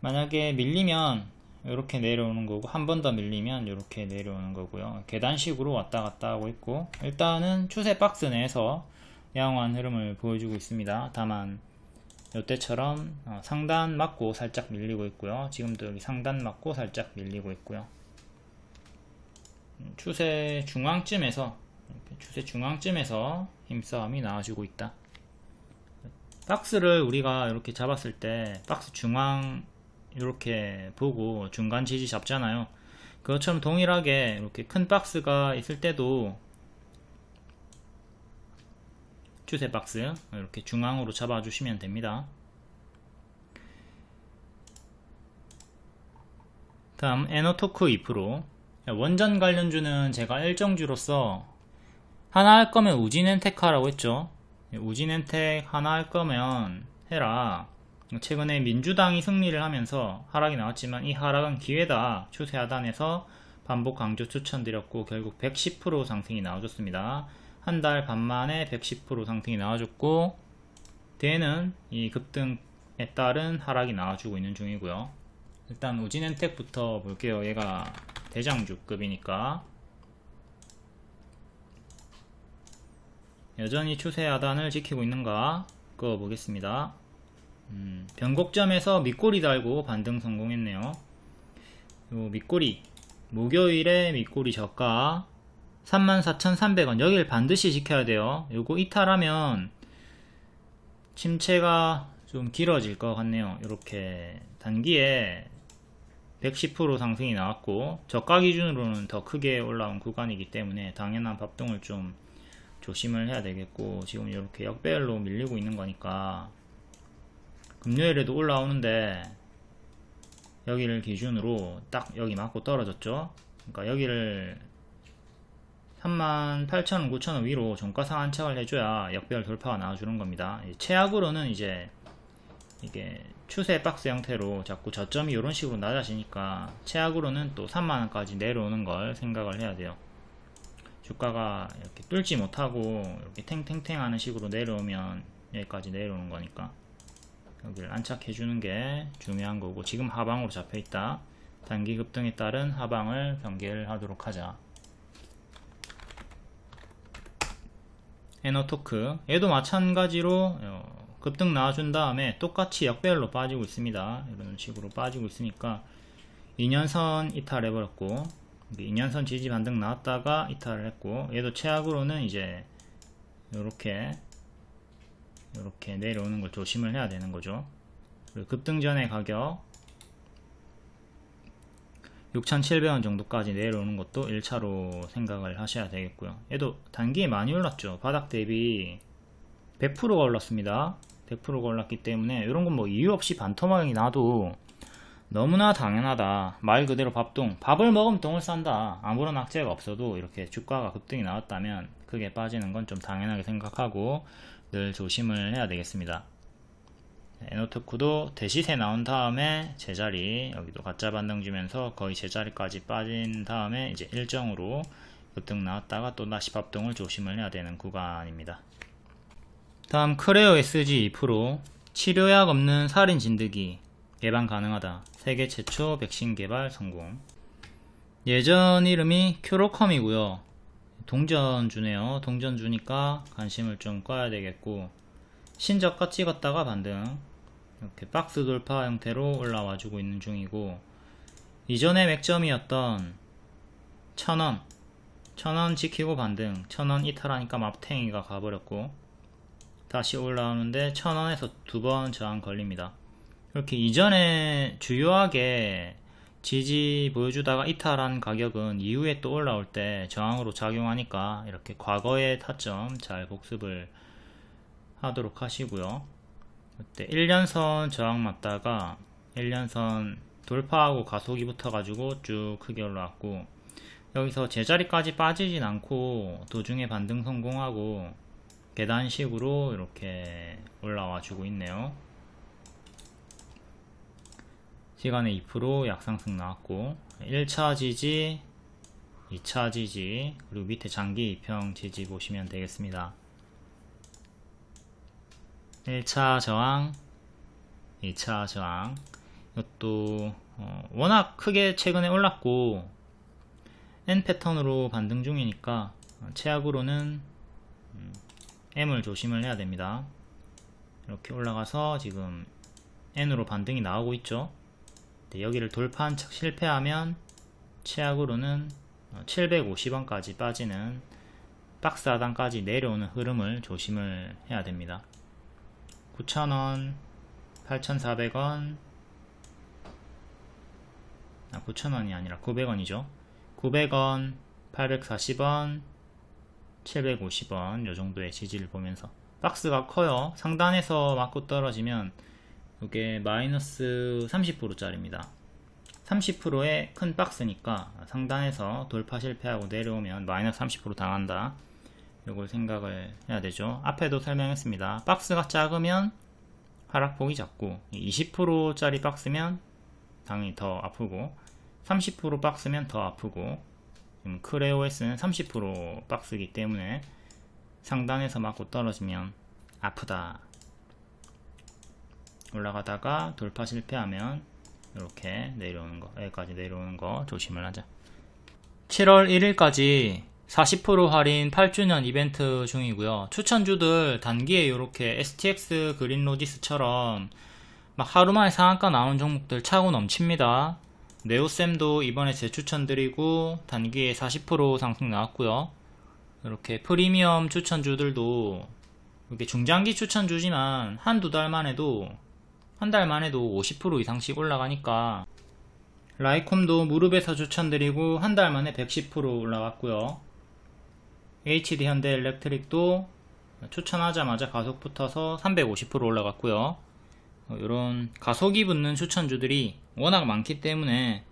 만약에 밀리면 이렇게 내려오는 거고, 한 번 더 밀리면 이렇게 내려오는 거고요. 계단식으로 왔다 갔다 하고 있고, 일단은 추세 박스 내에서 양호한 흐름을 보여주고 있습니다. 다만 이때처럼 상단 맞고 살짝 밀리고 있고요. 지금도 여기 상단 맞고 살짝 밀리고 있고요. 추세 중앙쯤에서 힘싸움이 나와주고 있다. 박스를 우리가 이렇게 잡았을 때 박스 중앙 이렇게 보고 중간 지지 잡잖아요. 그것처럼 동일하게 이렇게 큰 박스가 있을 때도 추세 박스 이렇게 중앙으로 잡아주시면 됩니다. 다음 에너토크 2%. 원전 관련주는 제가 일정주로서 하나 할 거면 우진엔텍하라고 했죠. 우진엔텍 하나 할 거면 해라. 최근에 민주당이 승리를 하면서 하락이 나왔지만 이 하락은 기회다. 추세 하단에서 반복 강조 추천드렸고 결국 110% 상승이 나와줬습니다. 한 달 반 만에 110% 상승이 나와줬고, 대는 이 급등에 따른 하락이 나와주고 있는 중이고요. 일단 우진엔텍부터 볼게요. 얘가 대장주급이니까 여전히 추세 하단을 지키고 있는가 그거 보겠습니다. 변곡점에서 밑꼬리 달고 반등 성공했네요. 요 밑꼬리, 목요일에 밑꼬리 저가 34,300원, 여길 반드시 지켜야 돼요. 요거 이탈하면 침체가 좀 길어질 것 같네요. 이렇게 단기에 110% 상승이 나왔고 저가 기준으로는 더 크게 올라온 구간이기 때문에 당연한 bab동을 좀 조심을 해야 되겠고, 지금 이렇게 역배열로 밀리고 있는 거니까 금요일에도 올라오는데 여기를 기준으로 딱 여기 맞고 떨어졌죠. 그러니까 여기를 38,000원, 9,000원 위로 종가상 안착을 해줘야 역배열 돌파가 나와주는 겁니다. 최악으로는 이제 이게 추세 박스 형태로 자꾸 저점이 이런 식으로 낮아지니까 최악으로는 또 3만원까지 내려오는 걸 생각을 해야 돼요. 주가가 이렇게 뚫지 못하고 이렇게 탱탱탱 하는 식으로 내려오면 여기까지 내려오는 거니까 여기를 안착해주는 게 중요한 거고, 지금 하방으로 잡혀있다. 단기 급등에 따른 하방을 경계를 하도록 하자. 에너토크 얘도 마찬가지로 급등 나와준 다음에 똑같이 역배열로 빠지고 있습니다. 이런 식으로 빠지고 있으니까 2년선 이탈해버렸고 2년선 지지 반등 나왔다가 이탈을 했고, 얘도 최악으로는 이제 요렇게 내려오는 걸 조심을 해야 되는 거죠. 그리고 급등 전의 가격 6,700원 정도까지 내려오는 것도 1차로 생각을 하셔야 되겠고요. 얘도 단기에 많이 올랐죠. 바닥 대비 100%가 올랐습니다. 100%가 올랐기 때문에 이런 건 뭐 이유 없이 반토막이 나도 너무나 당연하다. 말 그대로 밥똥, 밥을 먹으면 똥을 싼다. 아무런 악재가 없어도 이렇게 주가가 급등이 나왔다면 크게 빠지는 건 좀 당연하게 생각하고 늘 조심을 해야 되겠습니다. 에노테크도 대시세 나온 다음에 제자리, 여기도 가짜 반등 주면서 거의 제자리까지 빠진 다음에 이제 일정으로 급등 나왔다가 또 다시 밥동을 조심을 해야 되는 구간입니다. 다음 크레오 SG 2%, 치료약 없는 살인 진드기 예방 가능하다. 세계 최초 백신 개발 성공. 예전 이름이 큐로컴이고요. 동전주네요. 동전주니까 관심을 좀 꺼야 되겠고, 신저가 찍었다가 반등, 이렇게 박스 돌파 형태로 올라와 주고 있는 중이고, 이전에 맥점이었던 1,000원 지키고 반등, 1,000원 이탈하니까 맙탱이가 가버렸고 다시 올라오는데 1,000원에서 두 번 저항 걸립니다. 이렇게 이전에 주요하게 지지 보여주다가 이탈한 가격은 이후에 또 올라올 때 저항으로 작용하니까 이렇게 과거의 타점 잘 복습을 하도록 하시고요. 그때 1년선 저항 맞다가 1년선 돌파하고 가속이 붙어가지고 쭉 크게 올라왔고, 여기서 제자리까지 빠지진 않고 도중에 반등 성공하고 계단식으로 이렇게 올라와 주고 있네요. 시간에 2% 약상승 나왔고, 1차 지지, 2차 지지, 그리고 밑에 장기 2평 지지 보시면 되겠습니다. 1차 저항, 2차 저항. 이것도 워낙 크게 최근에 올랐고 N 패턴으로 반등 중이니까 최악으로는 M을 조심을 해야 됩니다. 이렇게 올라가서 지금 N으로 반등이 나오고 있죠. 여기를 돌파한 척 실패하면 최악으로는 750원까지 빠지는 박스 하단까지 내려오는 흐름을 조심을 해야 됩니다. 9,000원, 8,400원, 9,000원이 아니라 900원이죠. 900원, 840원, 750원 요 정도의 지지를 보면서 박스가 커요. 상단에서 맞고 떨어지면 이게 마이너스 30%짜리입니다. 30%의 큰 박스니까 상단에서 돌파 실패하고 내려오면 마이너스 30% 당한다. 이걸 생각을 해야 되죠. 앞에도 설명했습니다. 박스가 작으면 하락폭이 작고 20%짜리 박스면 당연히 더 아프고 30% 박스면 더 아프고, 지금 크레오S는 30% 박스이기 때문에 상단에서 맞고 떨어지면 아프다. 올라가다가 돌파 실패하면 이렇게 내려오는 거, 여기까지 내려오는 거 조심을 하자. 7월 1일까지 40% 할인 8주년 이벤트 중이고요. 추천주들 단기에 이렇게 STX 그린로지스처럼 막 하루만에 상한가 나오는 종목들 차고 넘칩니다. 네오쌤도 이번에 재추천드리고 단기에 40% 상승 나왔고요. 이렇게 프리미엄 추천주들도 이렇게 중장기 추천주지만 한두 달 만에도 한 달 만에도 50% 이상씩 올라가니까, 라이콤도 무릎에서 추천드리고 한 달 만에 110% 올라갔고요. HD 현대엘렉트릭도 추천하자마자 가속 붙어서 350% 올라갔고요. 이런 가속이 붙는 추천주들이 워낙 많기 때문에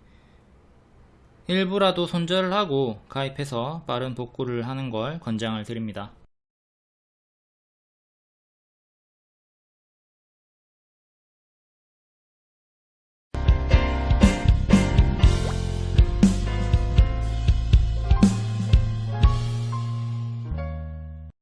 일부라도 손절을 하고 가입해서 빠른 복구를 하는 걸 권장을 드립니다.